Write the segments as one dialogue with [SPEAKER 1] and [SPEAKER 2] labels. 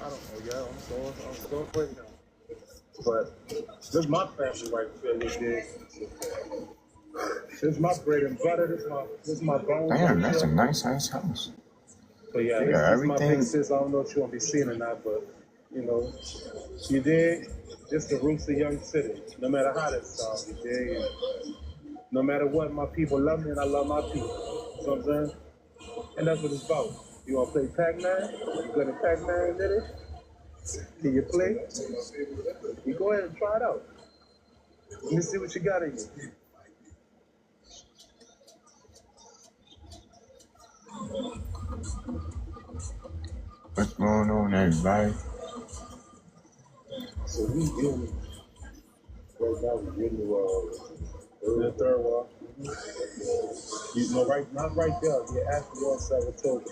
[SPEAKER 1] I don't know, yeah, I'm still afraid now. But this is my family right there, this is my bread and butter, this is my bones.
[SPEAKER 2] Damn, that's a nice ass house.
[SPEAKER 1] So yeah, this is my big sis. I don't know if you want to be seeing or not, but you know, you dig? Just the roots of Young City. No matter how that sounds, you dig? And no matter what, my people love me and I love my people. You know what I'm saying? And that's what it's about. You want to play Pac-Man? You good at Pac-Man, did it? Can you play? You go ahead and try it out. Let me see what you got in you.
[SPEAKER 2] What's going on, everybody?
[SPEAKER 1] So we in right now. We in the third wall. You know, not right there. You're actually on Saratoga.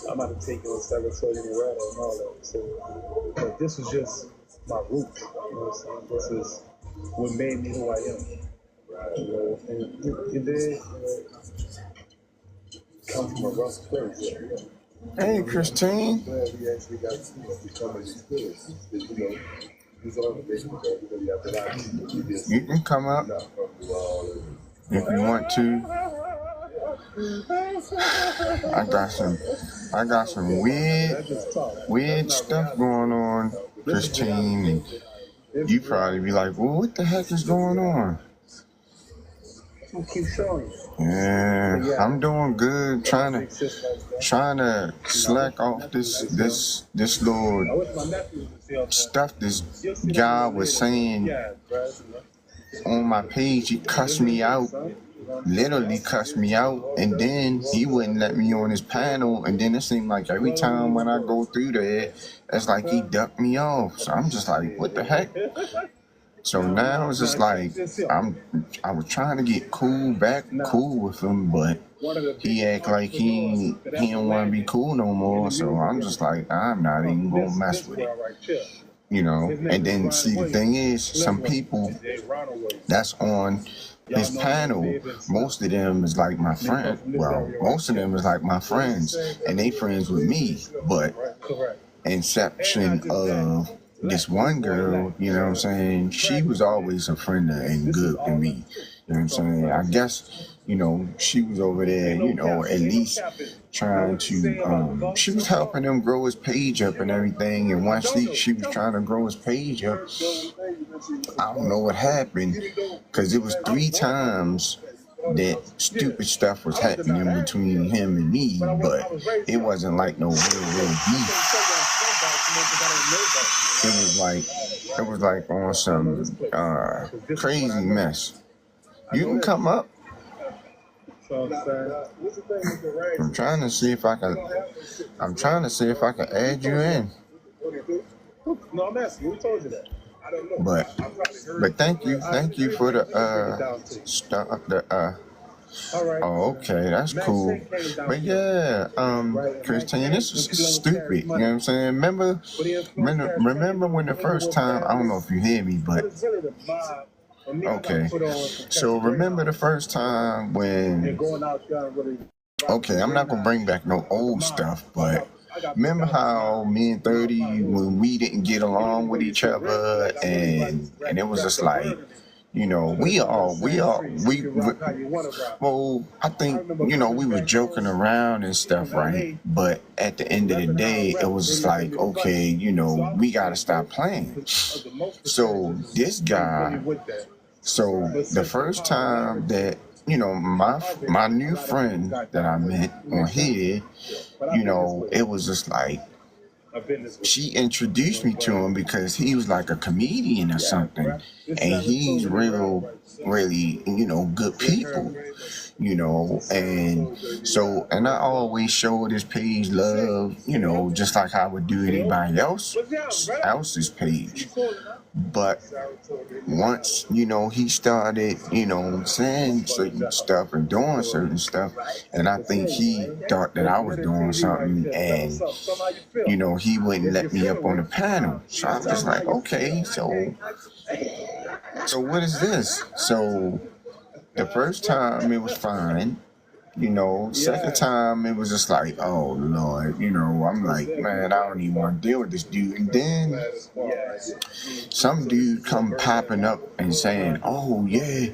[SPEAKER 1] I'm about to take you on Saratoga and Red and all that. So, but this is just my root. You know what I'm saying? This is what made me who I am. You know, and you did come from a rough place.
[SPEAKER 2] Hey, Christine.
[SPEAKER 1] Glad we actually got to become these kids. You know, these are the basic that
[SPEAKER 2] you can come up if you want to. I got some weird stuff going on, Christine, and you probably be like, well, what the heck is going on? Yeah, I'm doing good, trying to slack off this little stuff this guy was saying on my page. He cussed me out, literally cussed me out, and then he wouldn't let me on his panel, and then it seemed like every time when I go through there, it's like he ducked me off. So I'm just like, what the heck? So now it's just like I was trying to get cool with him, but he act like he don't want to be cool no more. So I'm just like, I'm not even gonna mess with it, you know. And then see, the thing is, some people that's on his panel, most of them is like my friend. Well, most of them is like my friends, and they friends with me. But exception of this one girl, you know what I'm saying, she was always a friend and good to me. You know what I'm saying? I guess, you know, she was over there, you know, at least trying to, she was helping him grow his page up and everything. And once she was trying to grow his page up, I don't know what happened, because it was 3 times that stupid stuff was happening between him and me, but it wasn't like no real beef. It was like on some crazy mess. You can come up. I'm trying to see if I can add you in.
[SPEAKER 1] No, I'm asking you. Who told you that?
[SPEAKER 2] But thank you for the stuff. Oh, okay, that's cool. But yeah, Christine, this is stupid. You know what I'm saying? Remember when the first time, I don't know if you hear me, but okay. So remember the first time when, okay, I'm not gonna bring back no old stuff, but remember how me and 30, when we didn't get along with each other, and it was just like, you know, well, I think, you know, we were joking around and stuff, right? But at the end of the day, it was just like, okay, you know, we gotta stop playing. So this guy, so the first time that, you know, my new friend that I met on here, you know, it was just like, she introduced me to him because he was like a comedian or something, and he's really, you know, good people, you know. And so, and I always showed his page love, you know, just like I would do anybody else's page. But once, you know, he started, you know, saying certain stuff and doing certain stuff, and I think he thought that I was doing something, and, you know, he wouldn't let me up on the panel. So I was like, okay, so what is this? So the first time it was fine. Second time it was just like, oh Lord, I'm like, man, I don't even want to deal with this dude. And then some dude come popping up and saying, oh yeah,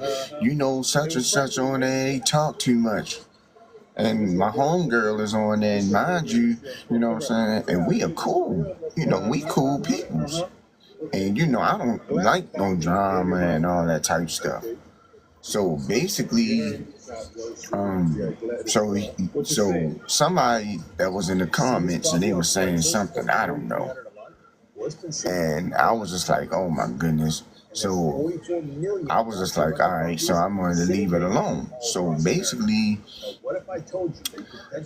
[SPEAKER 2] such and such on there, they talk too much. And my homegirl is on there, and mind you, what I'm saying, and we are cool. We cool peoples. And I don't like no drama and all that type stuff. So basically, so somebody that was in the comments and they were saying something, I don't know. And I was just like, oh my goodness. So I was just like, all right, so I'm going to leave it alone. So basically,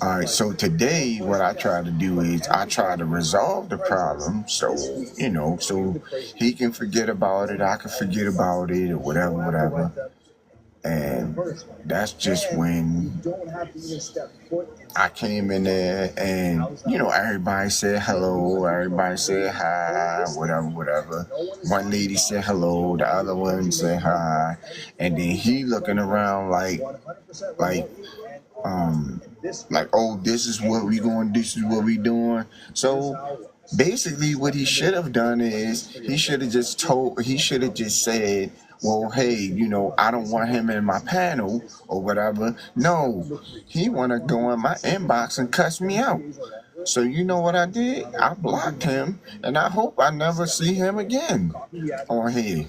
[SPEAKER 2] all right, so today what I try to do is I try to resolve the problem. So, so he can forget about it, I can forget about it, or whatever. And that's just when I came in there and, everybody said hello, everybody said hi, whatever. One lady said hello, the other one said hi. And then he looking around like, oh, this is what we going, this is what we doing. So basically what he should have done is he should have just said, well, hey, I don't want him in my panel or whatever. No, he want to go in my inbox and cuss me out. So you know what I did? I blocked him, and I hope I never see him again on here.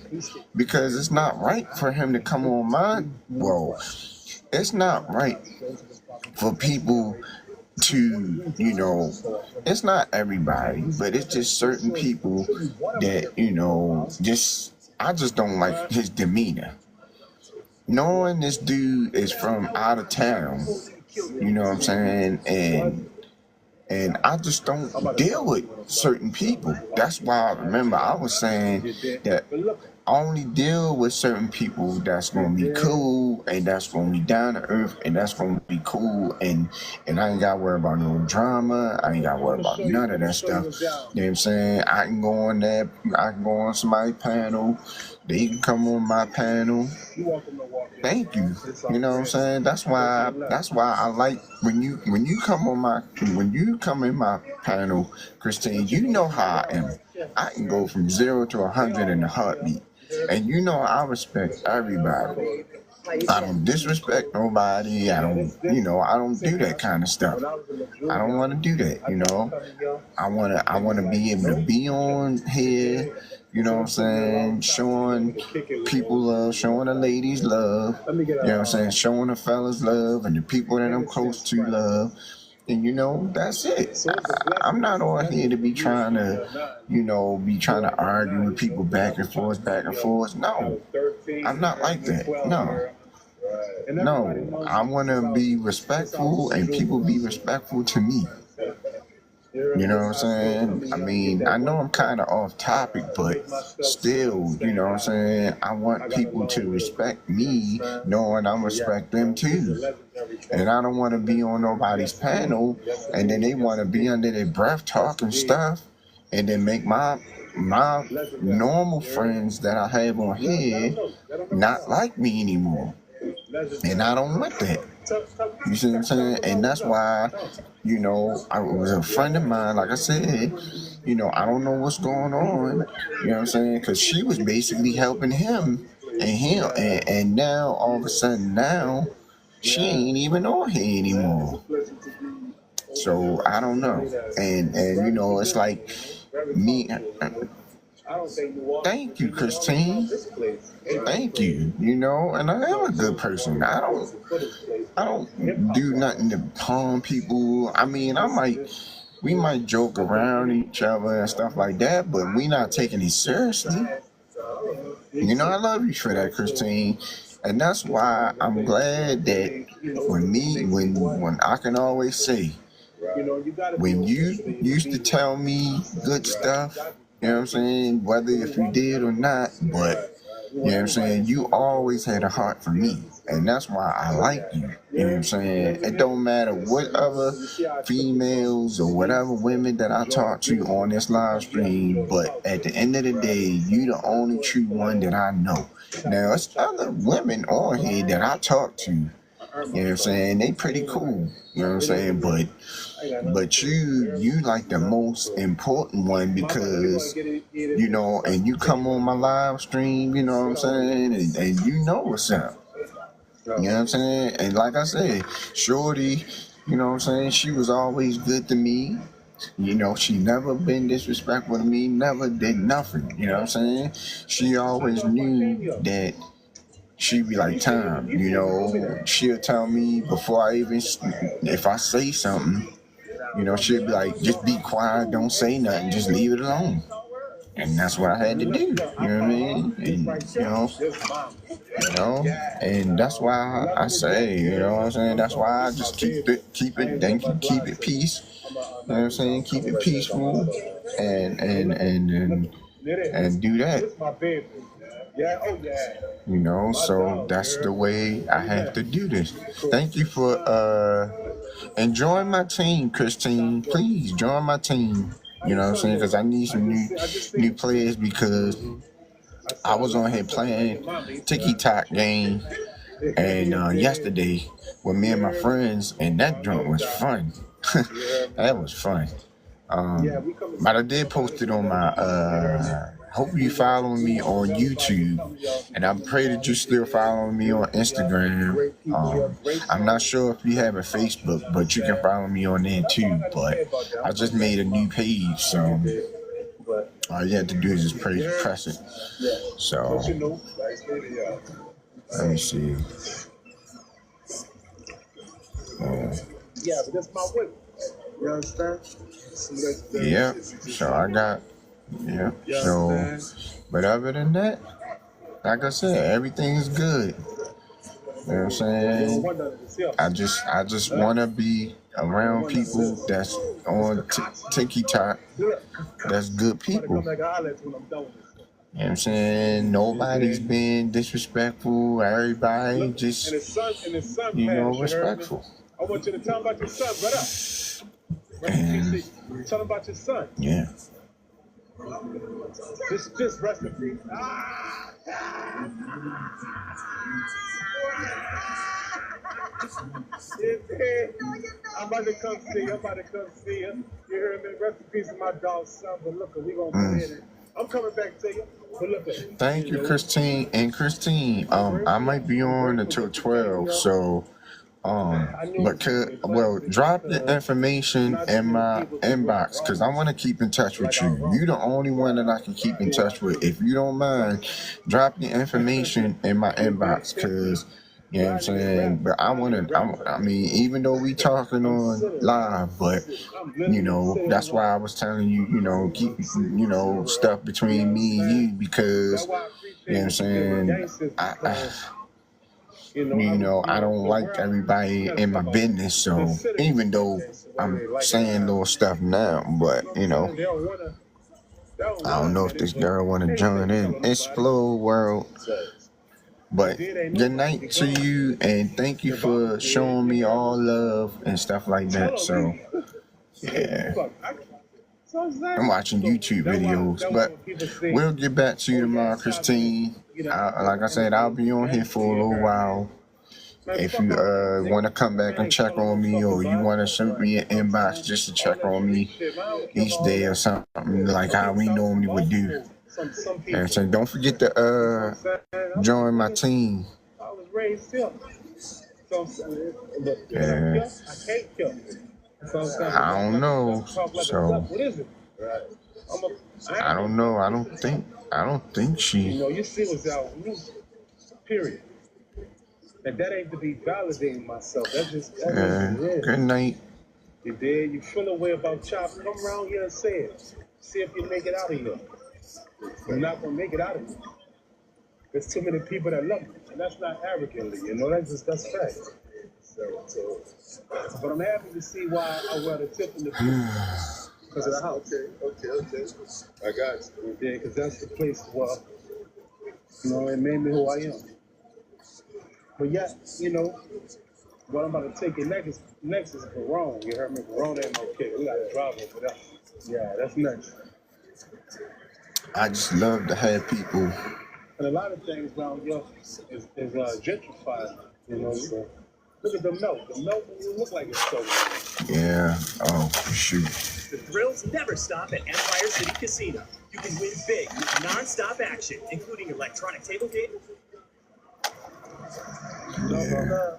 [SPEAKER 2] Because it's not right for him to come on mine. Well, it's not right for people to, it's not everybody, but it's just certain people that, I just don't like his demeanor. Knowing this dude is from out of town, you know what I'm saying, and I just don't deal with certain people. That's why I was saying that I only deal with certain people that's gonna be cool and that's gonna be down to earth and that's gonna be cool and I ain't gotta worry about no drama. I ain't gotta worry about none of that stuff. You know what I'm saying? I can go on there, I can go on somebody's panel, they can come on my panel. Thank you. You know what I'm saying? That's why I like when you come in my panel, Christine, you know how I am. I can go from 0 to 100 in a heartbeat. And I respect everybody. I don't disrespect nobody. I don't do that kind of stuff. I don't want to do that, I want to be able to be on here, what I'm saying, showing people love, showing the ladies love, what I'm saying, showing the fellas love and the people that I'm close to love. And that's it. I'm not on here to be trying to argue with people back and forth. No, I'm not like that. No, I want to be respectful and people be respectful to me. You know what I'm saying? I mean, I know I'm kind of off topic, but still, you know what I'm saying? I want people to respect me, knowing I respect them too. And I don't want to be on nobody's panel, and then they want to be under their breath talking stuff, and then make my normal friends that I have on here not like me anymore. And I don't want that. You see what I'm saying? And that's why, I was a friend of mine, like I said, I don't know what's going on, you know what I'm saying? Because she was basically helping him, and now, all of a sudden, now, she ain't even on here anymore. So, I don't know. And it's like me... Thank you, Christine. Thank you. And I am a good person. I don't do nothing to harm people. I mean, we might joke around each other and stuff like that, but we not taking it seriously. I love you for that, Christine. And that's why I'm glad that when I can always say, when you used to tell me good stuff, you know what I'm saying, whether if you did or not, but, you know what I'm saying, you always had a heart for me, and that's why I like you, you know what I'm saying. It don't matter what other females or whatever women that I talk to on this live stream, but at the end of the day, you the only true one that I know. Now, it's other women on here that I talk to, You know what I'm saying? They pretty cool. You know what I'm saying? But you like the most important one because, you know, and you come on my live stream, you know what I'm saying? And you know what's up. You know what I'm saying? And like I said, Shorty, you know what I'm saying? She was always good to me. You know, she never been disrespectful to me, never did nothing. You know what I'm saying? She always knew that she'd be like, Tom, you know, she'll tell me before I even, if I say something, you know, she'll be like, just be quiet, don't say nothing, just leave it alone. And that's what I had to do, you know what I mean? And, you know, and that's why I say, you know what I'm saying? That's why I just keep it peace. You know what I'm saying? Keep it peaceful and do that. You know, so that's the way I have to do this. Thank you for enjoying my team, Christine. Please join my team. You know what I'm saying? Because I need some new players because I was on here playing Tiki-Tok game and yesterday with me and my friends, and that joint was fun. That was fun. But I did post it on my hope you following me on YouTube, and I pray that you still following me on Instagram. I'm not sure if you have a Facebook, but you can follow me on there too. But I just made a new page, so all you have to do is just press it. So let me see.
[SPEAKER 1] Yeah, but that's my way. You understand?
[SPEAKER 2] Yeah, so I got, yeah, so, but other than that, like I said, everything is good. You know what I'm saying? I just want to be around people that's on TikTok, that's good people. You know what I'm saying? Nobody's been disrespectful. Everybody just, you know, respectful.
[SPEAKER 1] I want you to tell about your son, brother.
[SPEAKER 2] And,
[SPEAKER 1] tell him about your son.
[SPEAKER 2] Yeah.
[SPEAKER 1] Just rest in peace. I'm about to come see you. You hear me? Rest in peace of my dog's son. But look, we gonna go ahead and I'm coming back to you. But look at
[SPEAKER 2] Thank you, Christine. And Christine, I might be on until 12, so but drop your information in my inbox because I want to keep in touch with you. You're the only one that I can keep in touch with. If you don't mind, drop your information in my inbox because, you know what I'm saying? But I mean, even though we talking on live, but, you know, that's why I was telling you, you know, keep, you know, stuff between me and you because, you know what I'm saying? You know, I don't like everybody in my business, so even though I'm saying little stuff now, but, you know, I don't know if this girl want to join in. Explode World. But good night to you, and thank you for showing me all love and stuff like that. So, yeah. I'm watching YouTube videos, but we'll get back to you tomorrow, Christine. Like I said, I'll be on here for a little while. If you want to come back and check on me, or you want to shoot me an inbox just to check on me each day or something like how we normally would do. And so don't forget to join my team. Yeah. I don't know. So I don't know. I don't think she.
[SPEAKER 1] You know, you see what's out. Period. And that ain't to be validating myself. That's just
[SPEAKER 2] good night.
[SPEAKER 1] You did. You feel a way about Chop. Come around here and say it. See if you make it out of here. You're not gonna make it out of here. There's too many people that love you, and that's not arrogantly. You know, that's fact. So, but I'm happy to see why I wear the tip in the because of the house. Okay. I got you. Yeah, because that's the place where, you know, it made me who I am. But yet, you know, what I'm about to take it next is Verone. You heard me? Verone ain't no kid. We got to drive over that. Yeah, that's next.
[SPEAKER 2] I just love to have people.
[SPEAKER 1] And a lot of things around here is gentrified, you know, so Look at the melt. The melt doesn't look like it's so.
[SPEAKER 2] Yeah. Oh, shoot.
[SPEAKER 3] The thrills never stop at Empire City Casino. You can win big with non-stop action, including electronic table games.
[SPEAKER 2] Yeah.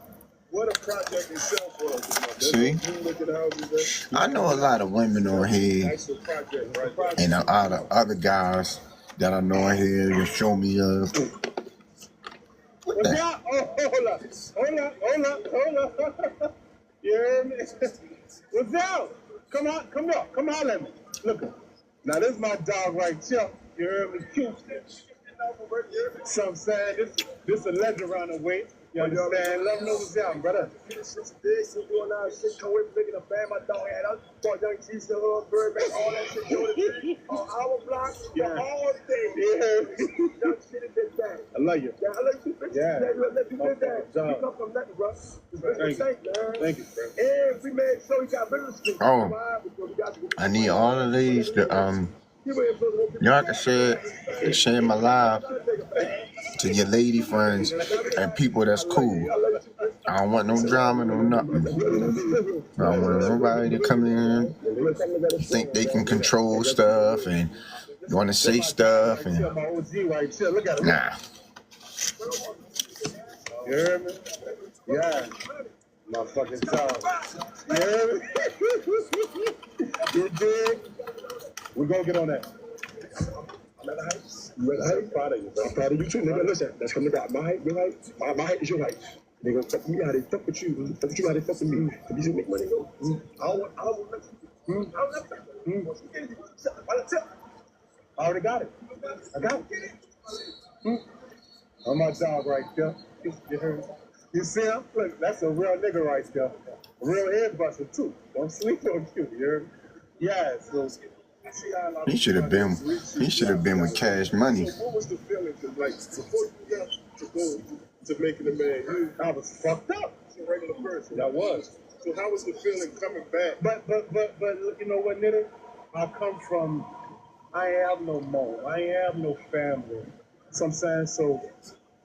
[SPEAKER 1] What a project itself was.
[SPEAKER 2] See? I know a lot of women on here and a lot of other guys that I know on here that show me
[SPEAKER 1] What's that? Oh, hold up. You hear me? What's up? Come on, come on, let me. Look, now this is my dog right here. You hear me? Cute. So I'm saying, this a legend around the way. You understand? Let me know what's up, brother. This big, you doing all that shit, come with making a band, my dog had us. Boy, young cheese, the little bird, man, all that shit, doing on our block, all day. Yeah. Young shit is big bang. I love you. Yeah, I love you, bitch. Yeah. Let you live that. You come from nothing, bro. Thank you, bro. Every man show you got business.
[SPEAKER 2] Oh, I need all of these to y'all can share my live to your lady friends and people that's cool. I don't want no drama, no nothing. I don't want nobody to come in, think they can control stuff and want to say stuff and nah.
[SPEAKER 1] You hear me? Yeah. My fucking dog. You hear me? You dig? We're gonna get on that. I'm proud of you, bro. I'm proud of you too, nigga. Listen, that's coming back. My height, your height. My height is your height. They gonna fuck me how they fuck with you. Fuck with you how they fuck with me. If you should make money, go. I don't let you. I already got it. I got it. I'm my dog right there. You see him? Look, that's a real nigga right there. A real head buster too. Don't sleep on you, you hear me? Yeah, so
[SPEAKER 2] he should have been with Cash Money.
[SPEAKER 1] So what was the feeling like before you got to go to making a man? I was fucked up. As a regular person. I was. So how was the feeling coming back? But you know what, nigga? I have no mom. I have no family. So I'm saying, so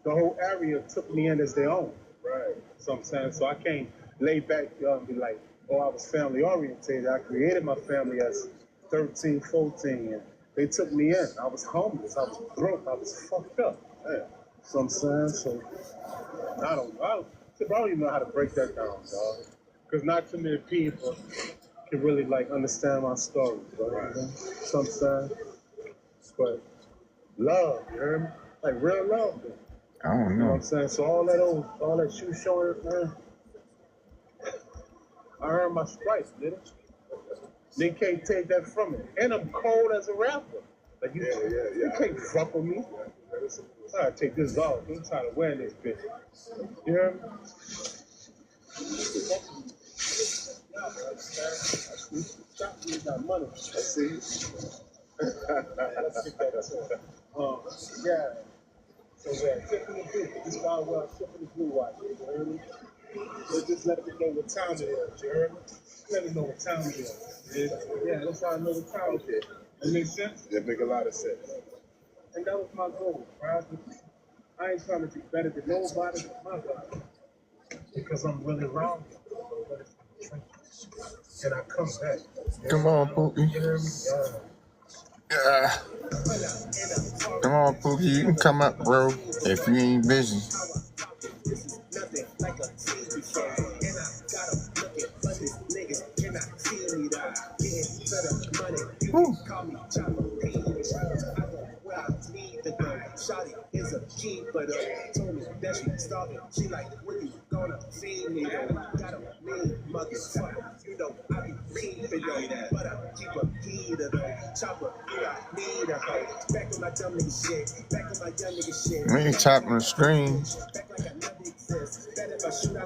[SPEAKER 1] the whole area took me in as their own. Right. So I'm saying, so I can't lay back and be like, oh, I was family orientated. I created my family as 13, 14, and they took me in. I was homeless. I was broke. I was fucked up. Man. So I'm saying, so I don't even know how to break that down, dog. Because not too many people can really like understand my story, bro. Right. So I'm saying, but love, you hear me? Like real love, man.
[SPEAKER 2] I don't know.
[SPEAKER 1] You know what I'm saying? So all that shoe showing, man. I earned my stripes, nigga. They can't take that from me. And I'm cold as a rapper. Like you can't fuck with me. I gotta take this off. I'm tired of wearing this bitch. You hear me? Stop me that money. I see. Let's get that too. Yeah. So yeah, shipping the blue. This guy well shipping the blue watch. You hear me? So just let me know what time it is. You heard me? Let me know what time it is. Yeah, that's how I know what time it is. That makes sense? That make a lot of sense. And that was my goal, right? I ain't trying to be better than nobody but my body. Because I'm really wrong. And I come back.
[SPEAKER 2] Come on, Pookie.
[SPEAKER 1] You hear me?
[SPEAKER 2] Yeah. Come on, Pookie. You can come up, bro, if you ain't busy.
[SPEAKER 3] Nothing like a TV show. And I gotta look at funny niggas. Can I see me that? Getting to the money. You can call me Chopper P. I go where I need to go. Shawty is a keeper though. Told me that she starving. She like, when you gonna see me though? Got a mean motherfucker. You know I be keeping though. But I keep a heater though. Chopper, I need a hoe. Back on my dumb nigga shit. Back on my young nigga shit.
[SPEAKER 2] When you tapping the screen,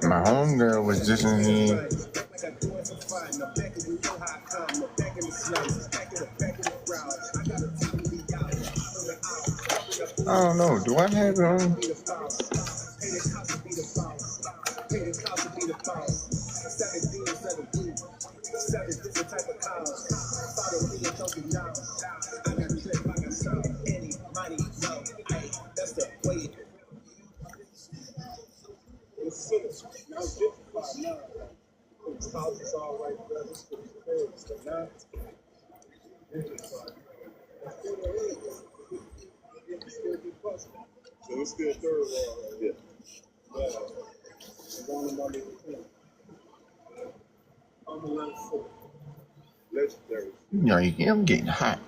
[SPEAKER 2] my homegirl was just in here. I don't know. Do I have it on?
[SPEAKER 1] Now, So it's still third one. Yeah. Legendary.
[SPEAKER 2] You know, I'm getting hot.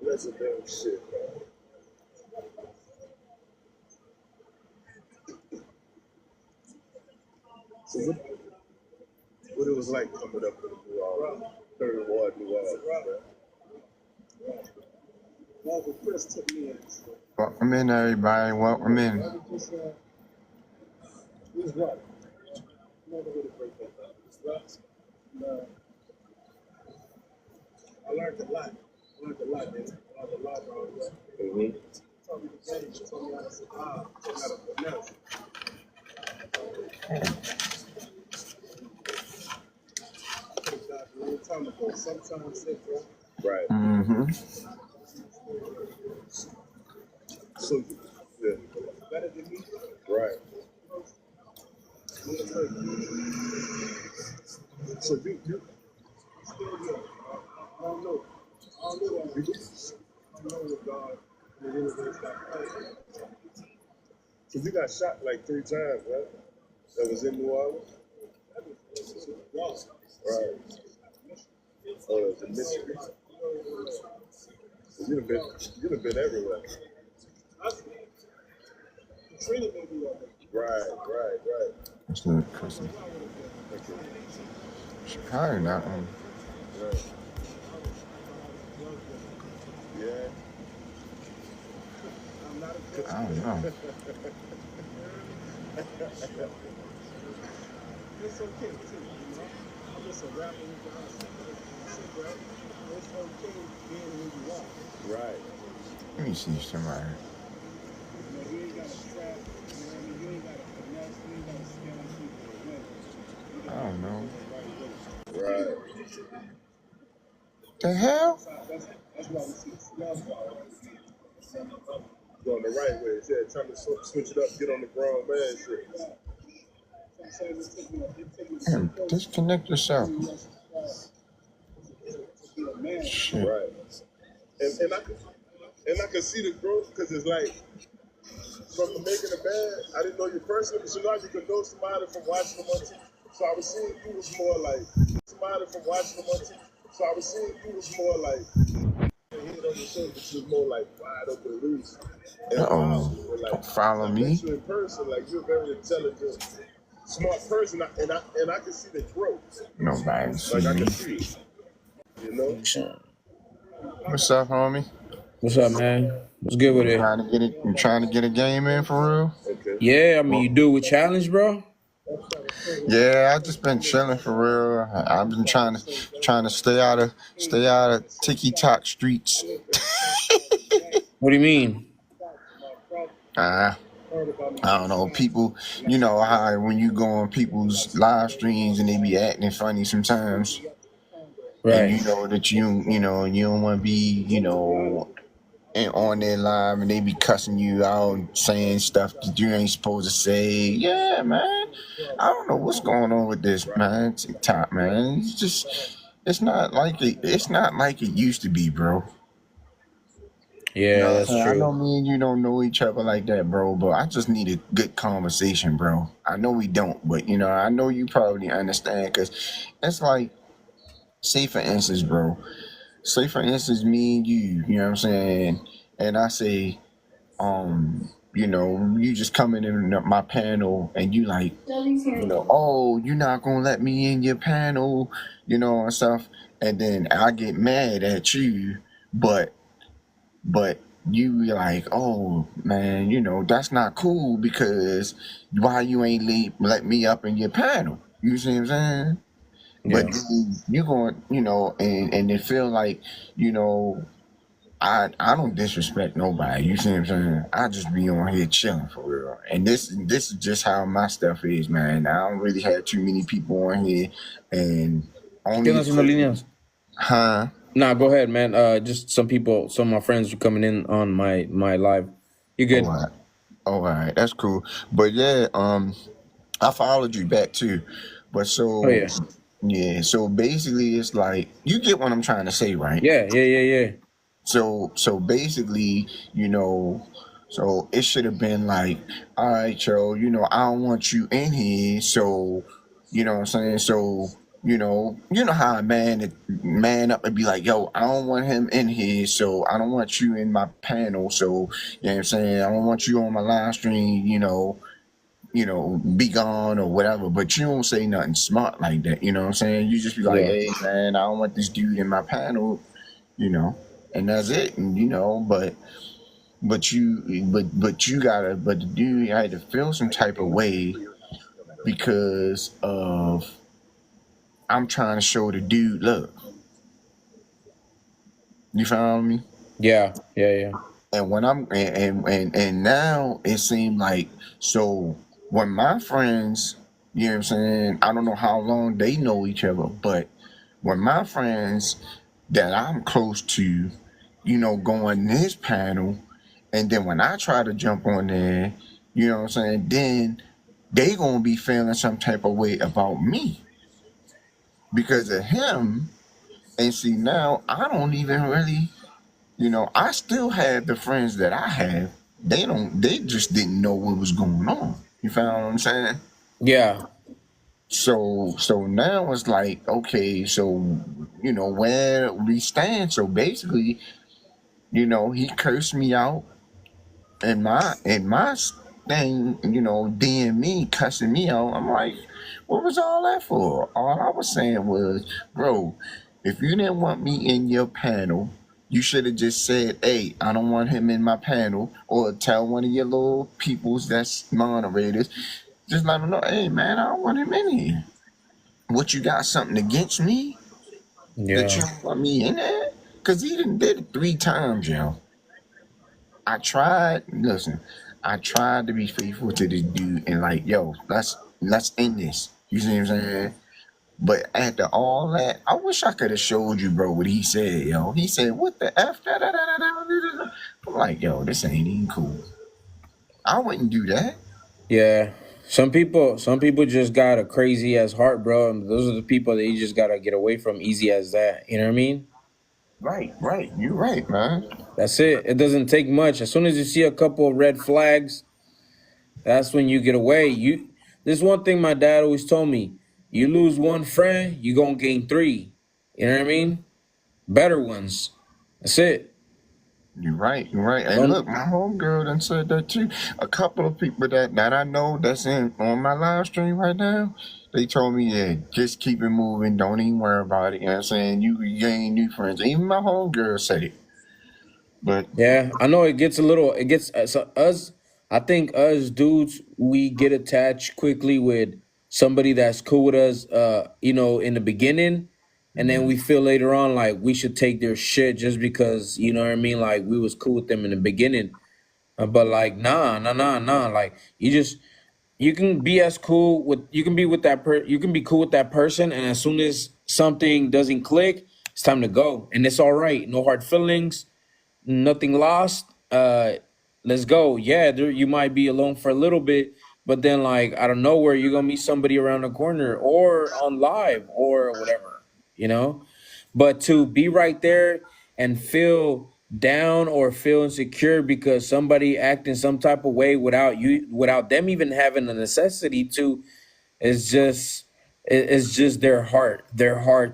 [SPEAKER 1] Legendary shit, bro. So what it was like coming up with New Orleans, third ward, New Orleans, man. Well, Chris took me in.
[SPEAKER 2] Welcome in, everybody. Welcome in.
[SPEAKER 1] It was right. Never really break that down. No. I learned a lot. Man. I learned a lot, bro. Mm-hmm. Told me the game. Told me how to survive. Told me how to finesse. A long time ago. Sometimes it, bro. Right.
[SPEAKER 2] Mm-hmm.
[SPEAKER 1] So, yeah. Better than me? Right. So you still young. I don't know. I don't know that. I don't know what God in the universe got planned. So you got shot like 3 times, right? That was in New Orleans? Right. Oh, the Michigan. So you've been everywhere. Right.
[SPEAKER 2] That's not Chrissy. She probably not on.
[SPEAKER 1] Right. Yeah.
[SPEAKER 2] I don't know.
[SPEAKER 1] It's okay too, you know. I'm just a rapper with the hustle. It's okay being who you are. Right.
[SPEAKER 2] Let me see somebody.
[SPEAKER 1] You know, you ain't got to trap, you know what I mean? You ain't got to finesse, you ain't got to scam people to win.
[SPEAKER 2] I don't know.
[SPEAKER 1] Right.
[SPEAKER 2] The hell?
[SPEAKER 1] That's why we see the scam power. Going the right way. Yeah, time to switch it up, get on the ground, man. Shit.
[SPEAKER 2] Damn, disconnect yourself. Shit.
[SPEAKER 1] Right. And I can see the growth because it's like from the making a band, I didn't know you personally, but you know you could know somebody from watching them on TV. So I was seeing you was more like somebody from watching them on TV. So I was seeing you was more like head on your shoulder, but you was more like wide open loose.
[SPEAKER 2] Don't follow me.
[SPEAKER 1] You in person, like you're a very intelligent, smart person, and I can see the growth.
[SPEAKER 2] Nobody see
[SPEAKER 1] Like I
[SPEAKER 2] me.
[SPEAKER 1] can see it. You know?
[SPEAKER 2] What's up, homie?
[SPEAKER 4] What's up, man? What's good with it?
[SPEAKER 2] You trying to get a game in for real?
[SPEAKER 1] Okay.
[SPEAKER 4] Yeah, I mean, you do with challenge, bro.
[SPEAKER 2] Yeah, I just been chilling for real. I've been trying to stay out of TikTok streets.
[SPEAKER 4] What do you mean?
[SPEAKER 2] I don't know. People, you know how when you go on people's live streams and they be acting funny sometimes.
[SPEAKER 4] Right.
[SPEAKER 2] And you know that you don't want to be, and on their live and they be cussing you out, saying stuff that you ain't supposed to say. Yeah, man. I don't know what's going on with this, man. TikTok, man. It's not like it used to be, bro.
[SPEAKER 4] Yeah, that's
[SPEAKER 2] I
[SPEAKER 4] true.
[SPEAKER 2] know me and you don't know each other like that, bro, but I just need a good conversation, bro. I know we don't, but I know you probably understand because it's like, say for instance, bro. Say for instance, me and you know what I'm saying, and I say, you just coming in my panel and you like, oh, you're not gonna let me in your panel, and stuff, and then I get mad at you, but you be like, oh man, that's not cool because why you ain't let me up in your panel? You see what I'm saying?
[SPEAKER 4] Yeah.
[SPEAKER 2] But you going, and it feel like, I don't disrespect nobody. You see what I'm saying? I just be on here chilling for real. And this is just how my stuff is, man. I don't really have too many people on here, and only.
[SPEAKER 4] ¿Qué andas haciendo líneas?
[SPEAKER 2] Huh?
[SPEAKER 4] Nah, go ahead, man. Just some of my friends are coming in on my live. You good?
[SPEAKER 2] All right, that's cool. But yeah, I followed you back too. But so,
[SPEAKER 4] Oh, yeah.
[SPEAKER 2] Yeah, so basically it's like you get what I'm trying to say, right?
[SPEAKER 4] Yeah.
[SPEAKER 2] So basically, you know, so it should have been like, all right, Joe, I don't want you in here, so what I'm saying? So, you know how a man up and be like, yo, I don't want him in here, so I don't want you in my panel, so you know what I'm saying, I don't want you on my live stream, be gone or whatever, but you don't say nothing smart like that, you know what I'm saying? You just be like,
[SPEAKER 4] Yeah.
[SPEAKER 2] hey man, I don't want this dude in my panel, you know, and that's it. And, but the dude had to feel some type of way because of I'm trying to show the dude, look, you follow me?
[SPEAKER 4] Yeah.
[SPEAKER 2] And when and now it seemed like, so when my friends, you know what I'm saying, I don't know how long they know each other, but when my friends that I'm close to, go on this panel, and then when I try to jump on there, you know what I'm saying, then they gonna be feeling some type of way about me because of him. And see, now I don't even really, I still have the friends that I have. They just didn't know what was going on. You found what I'm saying?
[SPEAKER 4] Yeah.
[SPEAKER 2] So now it's like, okay, so where we stand. So basically, he cursed me out, and my thing, DM me, cussing me out. I'm like, what was all that for? All I was saying was, bro, if you didn't want me in your panel, you should have just said, hey, I don't want him in my panel, or tell one of your little peoples that's moderators, just let them know, hey man, I don't want him in here. What, you got something against me that
[SPEAKER 4] Yeah.
[SPEAKER 2] you don't want me in there? Cause he done did it 3 times, yo. I tried. Listen, I tried to be faithful to this dude and like, yo, let's end this. You see what I'm saying? But after all that, I wish I could have showed you, bro, what he said, yo. He said, "What the f?" Da, da, da, da, da, da, da." I'm like, yo, this ain't even cool. I wouldn't do that.
[SPEAKER 4] Yeah. Some people just got a crazy ass heart, bro. And those are the people that you just gotta get away from easy as that. You know what I mean?
[SPEAKER 2] Right. You're right, man.
[SPEAKER 4] That's it. It doesn't take much. As soon as you see a couple of red flags, that's when you get away. This one thing my dad always told me. You lose one friend, you gonna gain 3. You know what I mean? Better ones. That's it.
[SPEAKER 2] You're right. You're right. And
[SPEAKER 4] Don't
[SPEAKER 2] look, my homegirl done said that too. A couple of people that I know that's in on my live stream right now, they told me, yeah, just keep it moving. Don't even worry about it. You know what I'm saying? You gain new friends. Even my homegirl said it. But
[SPEAKER 4] Yeah, I know it gets so us. I think us dudes, we get attached quickly with somebody that's cool with us, in the beginning, and then we feel later on like we should take their shit just because, you know what I mean, like we was cool with them in the beginning. But like, nah. Like you can be as cool with you can be with you can be cool with that person, and as soon as something doesn't click, it's time to go, and it's all right. No hard feelings, nothing lost. Let's go. Yeah, you might be alone for a little bit, but then like out of nowhere, you're gonna meet somebody around the corner or on live or whatever, you know. But to be right there and feel down or feel insecure because somebody acting some type of way without them even having the necessity to, is just it's just their heart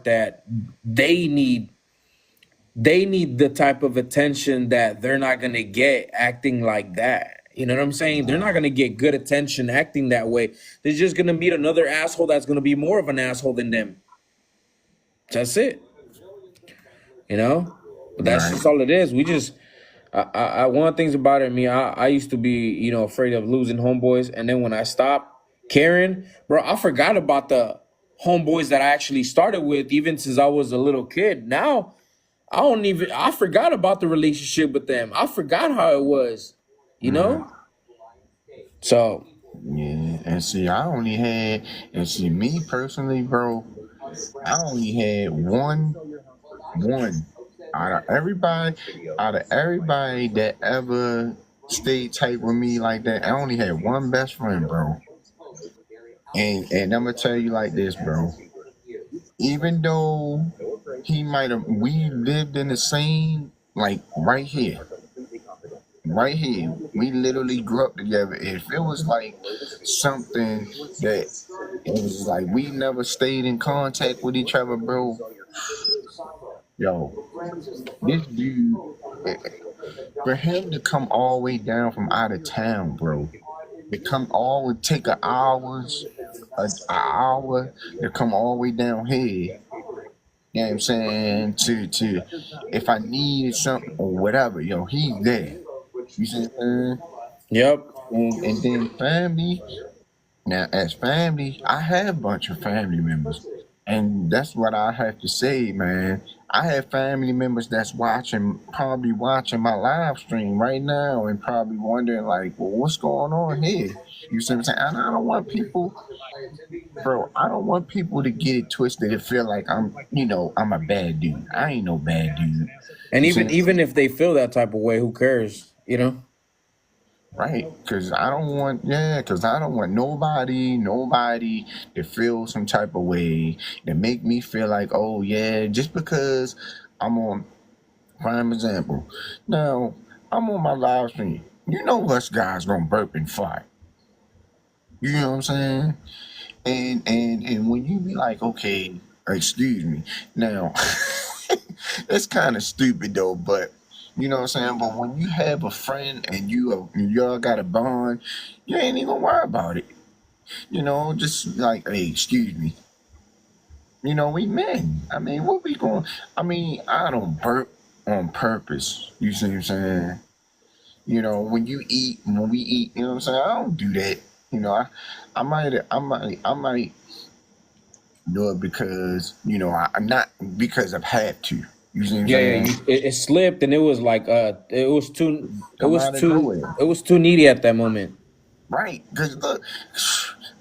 [SPEAKER 4] that they need they need the type of attention that they're not going to get acting like that. You know what I'm saying? They're not going to get good attention acting that way. They're just going to meet another asshole that's going to be more of an asshole than them. That's it. You know? But that's
[SPEAKER 2] right,
[SPEAKER 4] just all it is. One of the things about it, I used to be, afraid of losing homeboys. And then when I stopped caring, bro, I forgot about the homeboys that I actually started with, even since I was a little kid. Now, I forgot about the relationship with them. I forgot how it was, you
[SPEAKER 2] right.
[SPEAKER 4] know? So,
[SPEAKER 2] Yeah. And see, and see, me personally, bro, I only had one out of everybody, that ever stayed tight with me like that. I only had one best friend, bro. And I'm gonna tell you like this, bro. even though he might have, we lived in the same, like right here. We literally grew up together. If it was like something that it was like we never stayed in contact with each other, bro. Yo, this dude, eh, for him to come all the way down from out of town, bro, to come all would take an hour to come all the way down here. You know what I'm saying? To if I needed something or whatever, yo, he's there. You see what I'm saying?
[SPEAKER 4] Yep.
[SPEAKER 2] And then family. Now, as family, I have a bunch of family members, and that's what I have to say, man. I have family members that's watching, probably watching my live stream right now, and probably wondering like, well, what's going on here? You see what I'm saying? And I don't want people, bro. I don't want people to get it twisted and feel like I'm a bad dude. I ain't no bad dude.
[SPEAKER 4] And
[SPEAKER 2] You see
[SPEAKER 4] even
[SPEAKER 2] what I'm saying?
[SPEAKER 4] even if they feel that type of way, who cares? You know?
[SPEAKER 2] Right, because I don't want nobody to feel some type of way to make me feel like, oh yeah, just because I'm on, prime example. Now, I'm on my live stream. You know us guys gonna burp and fart. You know what I'm saying? And when you be like, okay, excuse me. Now, it's kind of stupid though, but you know what I'm saying? But when you have a friend and y'all got a bond, you ain't even worry about it. You know, just like, hey, excuse me. You know, we men. I mean, what we going? I mean, I don't burp on purpose. You see what I'm saying? You know, when we eat, you know what I'm saying? I don't do that. You know, I might do it because I'm not because I've had to. You see what I'm
[SPEAKER 4] Yeah, yeah.
[SPEAKER 2] saying?
[SPEAKER 4] It slipped, and it was like
[SPEAKER 2] Come out of nowhere.
[SPEAKER 4] it was too needy at that moment.
[SPEAKER 2] Right, because look,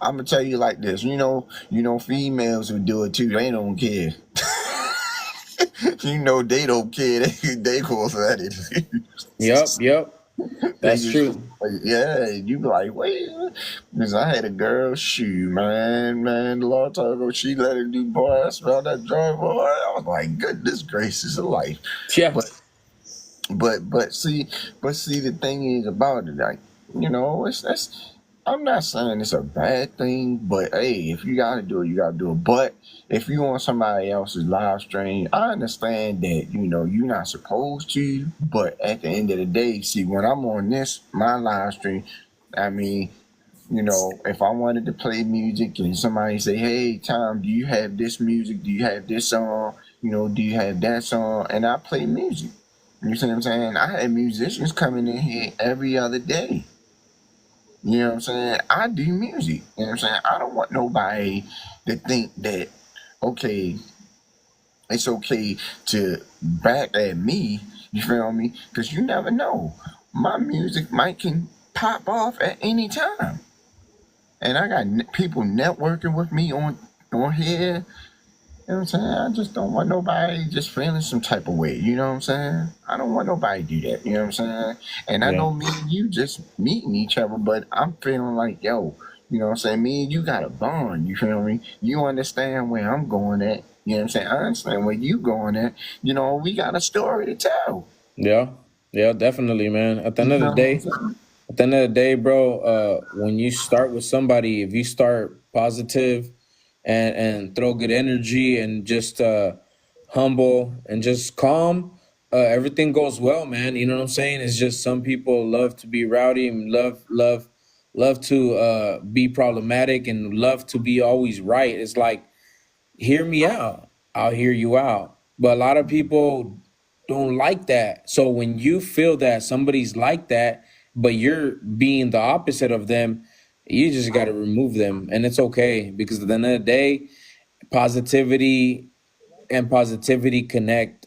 [SPEAKER 2] I'm gonna tell you like this. Females who do it too. They don't care. They don't care. They go at it.
[SPEAKER 4] Yep, yep.
[SPEAKER 2] They
[SPEAKER 4] That's
[SPEAKER 2] just
[SPEAKER 4] true.
[SPEAKER 2] yeah. You be like, wait, because I had a girl shoot, man, a long time ago. She let her do boy. I smelled that joint, boy. I was like, goodness gracious of life.
[SPEAKER 4] Yeah.
[SPEAKER 2] But but see, the thing is about it, like, it's that's. I'm not saying it's a bad thing, but hey, if you gotta do it, you gotta do it. But if you on somebody else's live stream, I understand that you're not supposed to. But at the end of the day, see, when I'm on my live stream, I mean, if I wanted to play music and somebody say, "Hey, Tom, do you have this music? Do you have this song? Do you have that song?" And I play music. You see what I'm saying? I had musicians coming in here every other day. You know what I'm saying? I do music. You know what I'm saying? I don't want nobody to think that, okay, it's okay to back at me. You feel me? Because you never know. My music might can pop off at any time. And I got people networking with me on here. You know what I'm saying? I just don't want nobody just feeling some type of way. You know what I'm saying? I don't want nobody to do that. You know what I'm saying? And I
[SPEAKER 4] Yeah.
[SPEAKER 2] know me and you just meeting each other, but I'm feeling like, yo, you know what I'm saying? Me and you got a bond. You feel me? You understand where I'm going at. You know what I'm saying? I understand where you going at. We got a story to tell.
[SPEAKER 4] Yeah. Yeah, definitely, man. At the
[SPEAKER 2] You
[SPEAKER 4] end of the
[SPEAKER 2] know what I'm
[SPEAKER 4] day,
[SPEAKER 2] saying?
[SPEAKER 4] bro, when you start with somebody, if you start positive and throw good energy and just humble and just calm, everything goes well, man. You know what I'm saying? It's just some people love to be rowdy and love to be problematic and love to be always right. It's like, hear me out. I'll hear you out. But a lot of people don't like that. So when you feel that somebody's like that, but you're being the opposite of them, you just got to remove them. And it's okay because at the end of the day, positivity and positivity connect.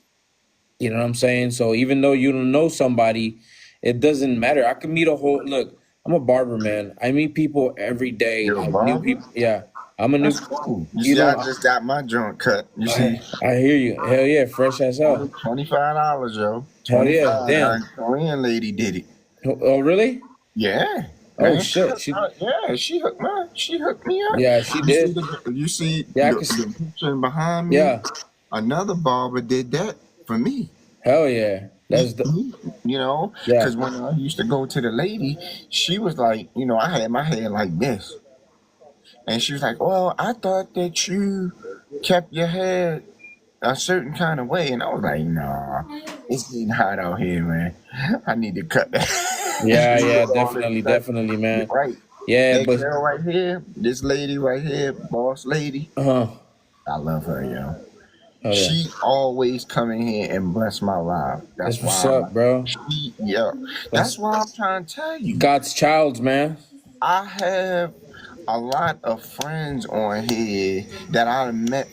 [SPEAKER 4] You know what I'm saying? So even though you don't know somebody, it doesn't matter. I can meet a whole look. I'm a barber, man. I meet people every day,
[SPEAKER 2] You're a
[SPEAKER 4] like new
[SPEAKER 2] barber?
[SPEAKER 4] people. Yeah, I'm a
[SPEAKER 2] That's
[SPEAKER 4] new.
[SPEAKER 2] cool. You
[SPEAKER 4] You
[SPEAKER 2] see, I
[SPEAKER 4] know,
[SPEAKER 2] just got my joint cut. You see,
[SPEAKER 4] I hear you. Hell yeah, fresh as hell.
[SPEAKER 2] $25, yo.
[SPEAKER 4] Hell
[SPEAKER 2] 25.
[SPEAKER 4] yeah, damn.
[SPEAKER 2] A Korean lady did it.
[SPEAKER 4] Oh, really?
[SPEAKER 2] Yeah.
[SPEAKER 4] Oh
[SPEAKER 2] Man,
[SPEAKER 4] shit.
[SPEAKER 2] she hooked me up.
[SPEAKER 4] Yeah, she did.
[SPEAKER 2] You see
[SPEAKER 4] Yeah,
[SPEAKER 2] the picture behind me?
[SPEAKER 4] yeah.
[SPEAKER 2] Another barber did that for me.
[SPEAKER 4] Hell yeah. That's the
[SPEAKER 2] Because
[SPEAKER 4] yeah.
[SPEAKER 2] when I used to go to the lady, she was like, I had my hair like this. And she was like, well, I thought that you kept your hair a certain kind of way. And I was like, nah, it's getting hot out here, man. I need to cut that.
[SPEAKER 4] Yeah, yeah,
[SPEAKER 2] All this
[SPEAKER 4] definitely,
[SPEAKER 2] stuff.
[SPEAKER 4] definitely,
[SPEAKER 2] You're
[SPEAKER 4] man.
[SPEAKER 2] right.
[SPEAKER 4] Yeah,
[SPEAKER 2] That
[SPEAKER 4] but
[SPEAKER 2] girl right here, this lady right here, boss lady,
[SPEAKER 4] uh
[SPEAKER 2] I love her, yo.
[SPEAKER 4] oh yeah.
[SPEAKER 2] She always come in here and bless my life.
[SPEAKER 4] That's what's up, bro.
[SPEAKER 2] That's
[SPEAKER 4] That's
[SPEAKER 2] why I'm trying to tell you.
[SPEAKER 4] God's child, man.
[SPEAKER 2] I have a lot of friends on here that I met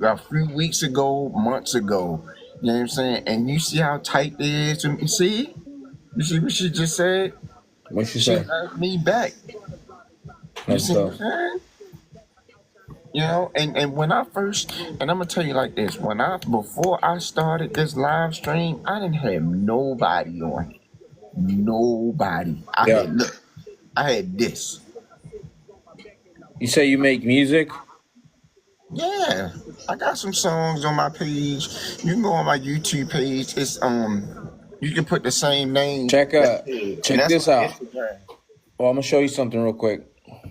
[SPEAKER 2] a few weeks ago, months ago. You know what I'm saying? And you see how tight they is to me. See? You see what she just said?
[SPEAKER 4] What you
[SPEAKER 2] She
[SPEAKER 4] say?
[SPEAKER 2] loved me back. You
[SPEAKER 4] Let's
[SPEAKER 2] see what
[SPEAKER 4] go.
[SPEAKER 2] I'm saying? And when I first, and I'm gonna tell you like this, before I started this live stream, I didn't have nobody on it. Nobody.
[SPEAKER 4] Yeah.
[SPEAKER 2] I had this.
[SPEAKER 4] You say you make music?
[SPEAKER 2] Yeah. I got some songs on my page. You can go on my YouTube page. It's you can put the same name.
[SPEAKER 4] Check
[SPEAKER 2] That's it. And
[SPEAKER 4] check
[SPEAKER 2] that's
[SPEAKER 4] this
[SPEAKER 2] my
[SPEAKER 4] out.
[SPEAKER 2] Instagram.
[SPEAKER 4] Well, I'm gonna show you something real quick.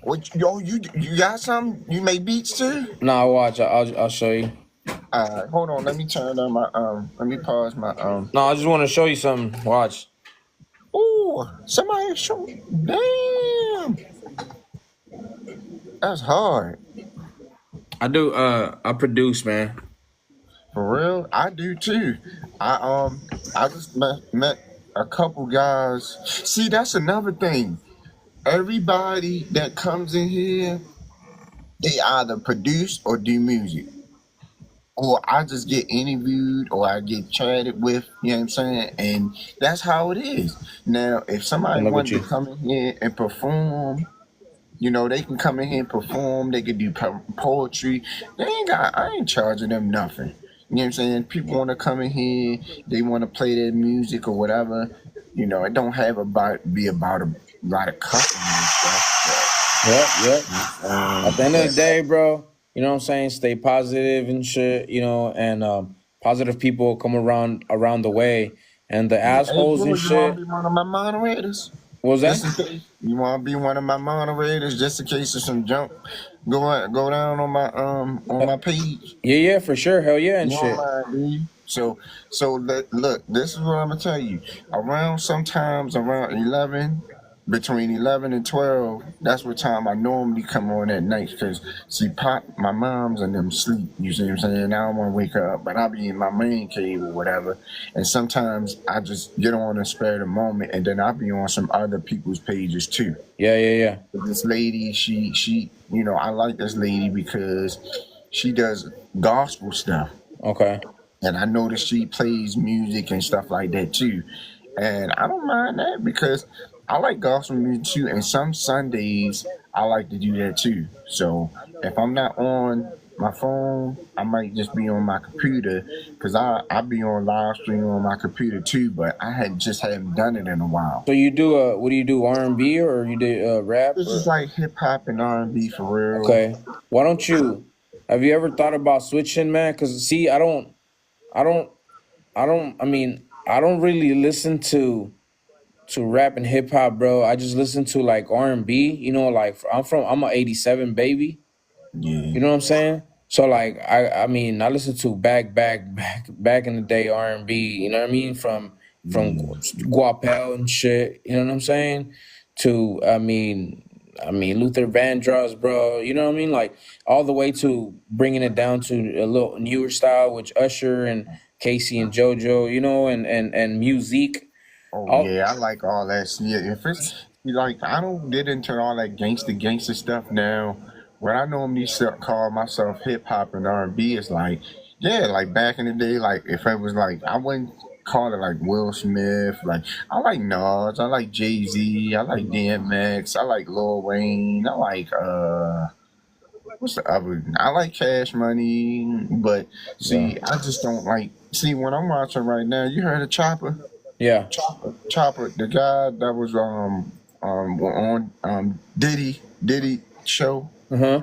[SPEAKER 2] What you got some? You make beats too?
[SPEAKER 4] Nah, watch. I'll show you.
[SPEAKER 2] Hold on, let me turn on my let me pause my
[SPEAKER 4] No, I just want to show you something. Watch.
[SPEAKER 2] Ooh, somebody show. Damn, that's hard.
[SPEAKER 4] I do. I produce, man.
[SPEAKER 2] For real, I do too. I just met a couple guys. See, that's another thing. Everybody that comes in here, they either produce or do music. Or I just get interviewed or I get chatted with, you know what I'm saying? And that's how it is. Now, if somebody
[SPEAKER 4] And look at
[SPEAKER 2] wanted to
[SPEAKER 4] you.
[SPEAKER 2] come in here and perform, they can come in here and perform. They can do poetry. I ain't charging them nothing. You know what I'm saying? People want to come in here. They want to play their music or whatever. It don't have be about a lot of cussing and stuff.
[SPEAKER 4] Yep. At the end of the
[SPEAKER 2] But
[SPEAKER 4] day, bro, you know what I'm saying? Stay positive and shit, and positive people come around the way. And the
[SPEAKER 2] hey,
[SPEAKER 4] assholes
[SPEAKER 2] bro,
[SPEAKER 4] and
[SPEAKER 2] you want
[SPEAKER 4] shit.
[SPEAKER 2] to be one of my moderators?
[SPEAKER 4] What was that?
[SPEAKER 2] Just in case you want to be one of my moderators, just in case there's some junk go down on my page.
[SPEAKER 4] Yeah, for sure. Hell yeah and
[SPEAKER 2] You don't
[SPEAKER 4] shit.
[SPEAKER 2] mind, do you? Look, this is what I'm gonna tell you. Sometimes around 11, between 11 and 12, that's what time I normally come on at night. Cause see, my mom's and them sleep. You see what I'm saying? I don't want to wake her up, but I'll be in my main cave or whatever. And sometimes I just get on and spare the moment, and then I'll be on some other people's pages too.
[SPEAKER 4] Yeah.
[SPEAKER 2] This lady, she, I like this lady because she does gospel stuff.
[SPEAKER 4] Okay.
[SPEAKER 2] And I noticed she plays music and stuff like that too. And I don't mind that because I like gospel music too. And some Sundays I like to do that too. So if I'm not on my phone, I might just be on my computer because I be on live stream on my computer too. But I haven't done it in a while.
[SPEAKER 4] So you do what do you do? R&B or you do rap?
[SPEAKER 2] This is like hip hop and R&B for real.
[SPEAKER 4] Okay. Why don't you? Have you ever thought about switching, man? Because see, I don't. I mean, I don't really listen to rap and hip hop, bro. I just listen to like R&B. Like I'm a '87 baby.
[SPEAKER 2] Yeah.
[SPEAKER 4] You know what I'm saying? So like I mean I listen to back in the day R&B. You know what I mean? From Guapel and shit. You know what I'm saying? To Luther Vandross, bro. You know what I mean? Like all the way to bringing it down to a little newer style, which Usher and Casey and JoJo. And music.
[SPEAKER 2] Oh yeah, I like all that. Yeah, if it's like I don't get into all that gangster stuff now. What I normally call myself hip hop and R&B is like, yeah, like back in the day, like if it was like I wouldn't call it like Will Smith. Like I like Nas, I like Jay-Z, I like DMX, I like Lil Wayne, I like what's the other? I like Cash Money, but see, I just don't like. See, when I'm watching right now, you heard of Chopper?
[SPEAKER 4] Yeah.
[SPEAKER 2] Chopper, the guy that was on Diddy show.
[SPEAKER 4] Uh-huh.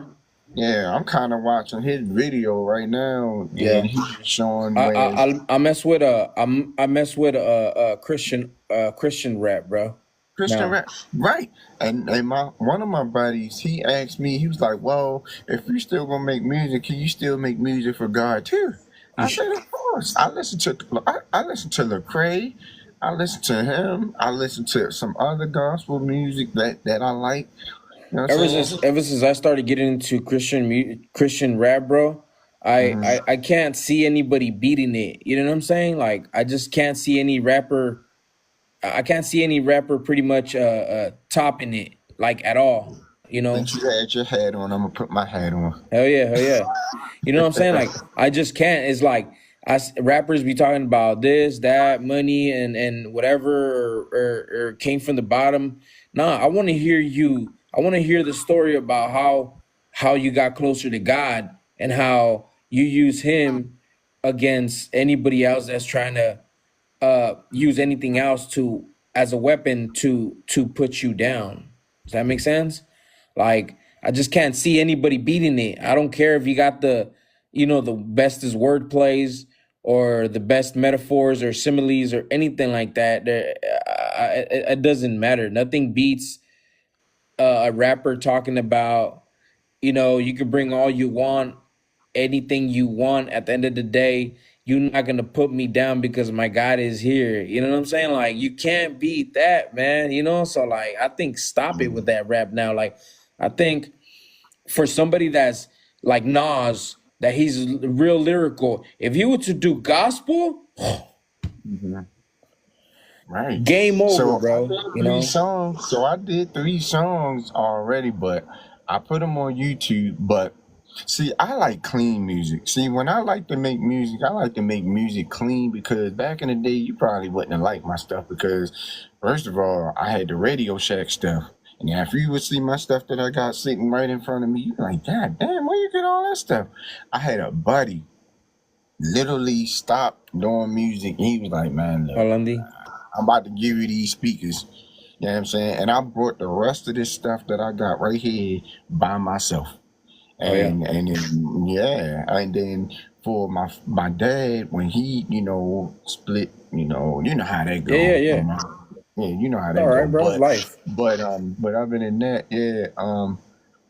[SPEAKER 2] Yeah, I'm kind of watching his video right now,
[SPEAKER 4] Yeah.
[SPEAKER 2] and he's showing
[SPEAKER 4] I
[SPEAKER 2] where
[SPEAKER 4] I I mess with I mess with Christian rap, bro.
[SPEAKER 2] Christian
[SPEAKER 4] Now.
[SPEAKER 2] rap, right? And my one of my buddies, he asked me, he was like, "Well, if you still gonna make music, can you still make music for God too?"
[SPEAKER 4] You
[SPEAKER 2] I
[SPEAKER 4] sh-
[SPEAKER 2] said, "Of course." I listen to Lecrae, I listen to him, I listen to some other gospel music that I like. You know what I'm saying?
[SPEAKER 4] ever since I started getting into Christian rap, bro,
[SPEAKER 2] Hmm.
[SPEAKER 4] I can't see anybody beating it. You know what I'm saying? Like I just can't see any rapper. I can't see any rapper pretty much topping it like at all. You know?
[SPEAKER 2] Since you had your hat on, I'm gonna put my hat on.
[SPEAKER 4] Hell yeah, hell yeah. You know what I'm saying? Like I just can't. It's like rappers be talking about this, that, money, and whatever, or came from the bottom. Nah, I want to hear you. I want to hear the story about how you got closer to God and how you use Him against anybody else that's trying to use anything else to as a weapon to put you down. Does that make sense? Like I just can't see anybody beating it. I don't care if you got the bestest word plays or the best metaphors or similes or anything like that. It doesn't matter. Nothing beats a rapper talking about, you can bring all you want, anything you want. At the end of the day, you're not gonna put me down because my God is here. You know what I'm saying? Like you can't beat that, man. So like I think stop it with that rap now. Like I think for somebody that's like Nas, that he's real lyrical. If he were to do gospel,
[SPEAKER 2] Mhm. Right.
[SPEAKER 4] game over,
[SPEAKER 2] So I
[SPEAKER 4] bro.
[SPEAKER 2] did three songs. So I did 3 songs already, but I put them on YouTube. But see, I like clean music. See, when I like to make music, I like to make music clean because back in the day, you probably wouldn't have liked my stuff because, first of all, I had the Radio Shack stuff. And if you would see my stuff that I got sitting right in front of me, you'd be like, God damn, where you get all that stuff? I had a buddy literally stop doing music. And he was like, man, look,
[SPEAKER 4] Hollandy.
[SPEAKER 2] I'm about to give you these speakers. You know what I'm saying? And I brought the rest of this stuff that I got right here by myself.
[SPEAKER 4] Oh yeah.
[SPEAKER 2] And then yeah, and then for my dad when he split, you know how that
[SPEAKER 4] Yeah, yeah,
[SPEAKER 2] go.
[SPEAKER 4] yeah.
[SPEAKER 2] Yeah, you know how
[SPEAKER 4] All
[SPEAKER 2] that go.
[SPEAKER 4] right, bro. It's life.
[SPEAKER 2] But other than that, yeah,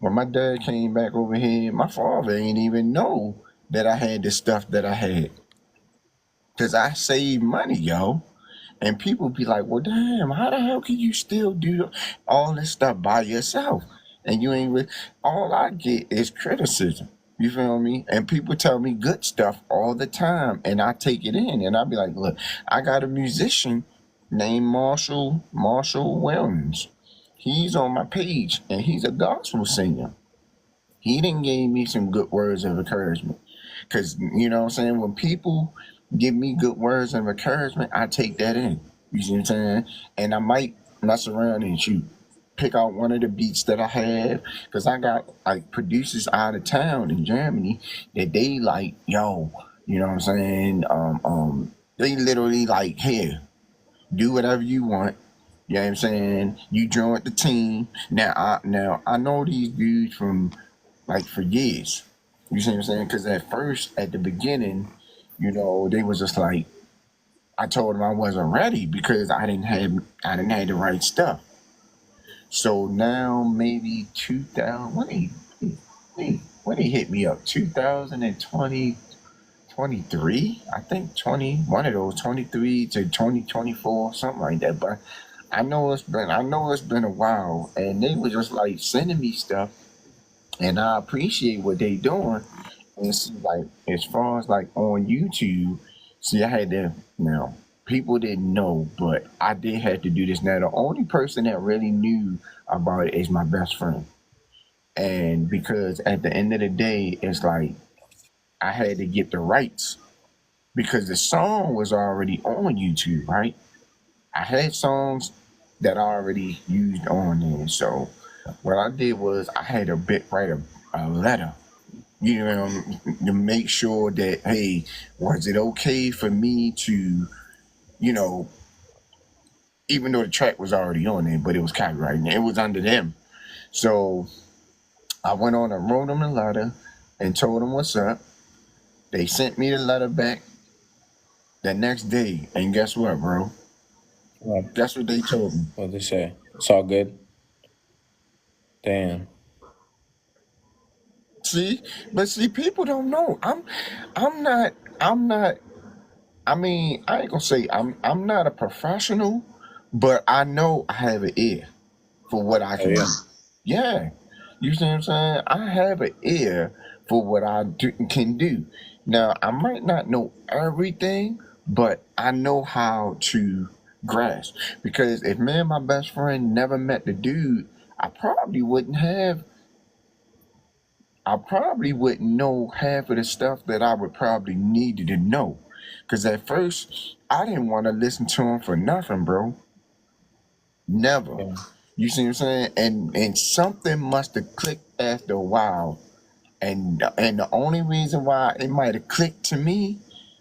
[SPEAKER 2] when my dad came back over here, my father ain't even know that I had the stuff that I had because I saved money, yo. And people be like, well, damn, how the hell can you still do all this stuff by yourself? And you ain't all I get is criticism. You feel me? And people tell me good stuff all the time, and I take it in. And I be like, look, I got a musician named Marshall Williams. He's on my page, and he's a gospel singer. He didn't give me some good words of encouragement. Because, you know what I'm saying? When people give me good words of encouragement, I take that in. You see what I'm saying? And I might mess around and shoot, pick out one of the beats that I have. Because I got like producers out of town in Germany that they like, yo, you know what I'm saying? They literally like, here, do whatever you want. You know what I'm saying? You join the team. Now I know these dudes from like for years. You see what I'm saying? Because at the beginning, they was just like, I told them I wasn't ready because I didn't have the right stuff. So now maybe 2000 when he hit me up 2020 23 I think 21 of those 23 to 2024 something like that. But I know it's been a while, and they were just like sending me stuff, and I appreciate what they doing. And see, like as far as like on YouTube, see, I had to now. People didn't know, but I did have to do this. Now, the only person that really knew about it is my best friend, and because at the end of the day, it's like I had to get the rights because the song was already on YouTube, right? I had songs that I already used on there, so what I did was I had to write a letter, to make sure that, hey, was it okay for me to, you know, even though the track was already on there, but it was copyrighted. It was under them. So I went on and wrote them a letter and told them what's up. They sent me the letter back the next day, and guess what, bro?
[SPEAKER 4] What?
[SPEAKER 2] Guess what they told me?
[SPEAKER 4] What they say? It's all good. Damn.
[SPEAKER 2] See, but see, people don't know. I'm not. I mean, I ain't gonna say I'm not a professional, but I know I have an ear for what I
[SPEAKER 4] Oh
[SPEAKER 2] can do.
[SPEAKER 4] yeah.
[SPEAKER 2] Yeah, you see what I'm saying? I have an ear for what can do. Now, I might not know everything, but I know how to grasp. Because if me and my best friend never met the dude, I probably wouldn't have. I probably wouldn't know half of the stuff that I would probably needed to know. Cause at first I didn't want to listen to him for nothing, bro. Never.
[SPEAKER 4] Yeah.
[SPEAKER 2] You see what I'm saying? And something must have clicked after a while. And the only reason why it might have clicked to me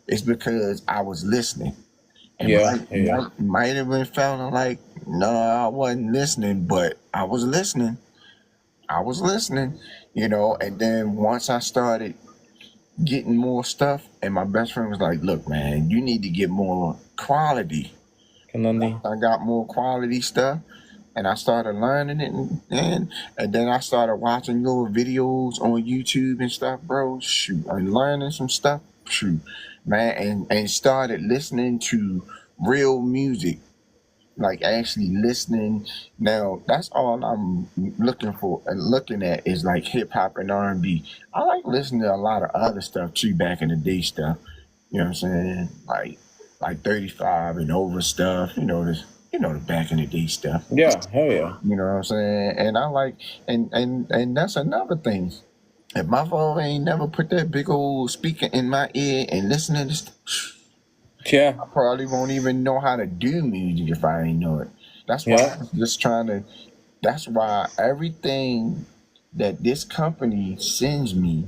[SPEAKER 2] is because I was listening. And
[SPEAKER 4] Yeah. Yeah.
[SPEAKER 2] might have been feeling like, no, I wasn't listening, but I was listening. I was listening, and then once I started getting more stuff, and my best friend was like, look, man, you need to get more quality.
[SPEAKER 4] Kanandi.
[SPEAKER 2] I got more quality stuff, and I started learning it, and then I started watching little videos on YouTube and stuff, bro. Shoot, and learning some stuff, shoot, man, and started listening to real music, like actually listening. Now that's all I'm looking for and looking at is like hip hop and R&B. I like listening to a lot of other stuff too, back in the day stuff. You know what I'm saying? Like 35 and over stuff. The back in the day stuff.
[SPEAKER 4] Yeah. Hell yeah.
[SPEAKER 2] You know what I'm saying? And I like and that's another thing. If my father ain't never put that big old speaker in my ear and listening to
[SPEAKER 4] Yeah.
[SPEAKER 2] I probably won't even know how to do music if I ain't know it. That's why
[SPEAKER 4] Yeah.
[SPEAKER 2] I'm just trying to. That's why everything that this company sends me,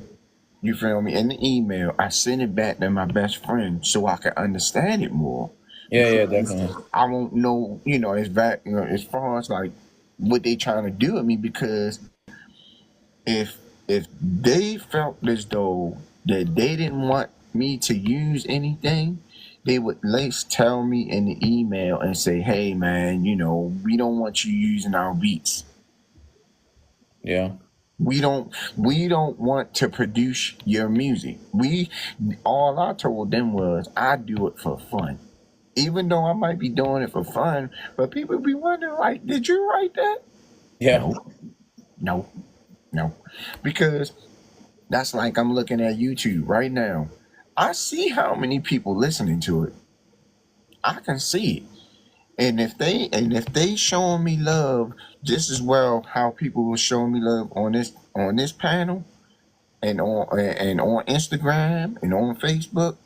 [SPEAKER 2] you feel me, in the email, I send it back to my best friend so I can understand it more.
[SPEAKER 4] Yeah. Yeah.
[SPEAKER 2] Because
[SPEAKER 4] Definitely.
[SPEAKER 2] I won't know, as far as like what they trying to do with me. Because if if they felt as though that they didn't want me to use anything, they would at least tell me in the email and say, "Hey, man, we don't want you using our beats.
[SPEAKER 4] Yeah.
[SPEAKER 2] We don't want to produce your music. All I told them was I do it for fun. Even though I might be doing it for fun, but people be wondering, like, did you write that?
[SPEAKER 4] Yeah.
[SPEAKER 2] No, no, no, because that's like I'm looking at YouTube right now. I see how many people listening to it. I can see it. And if they showing me love just as well how people will show me love on this panel and on Instagram and on Facebook,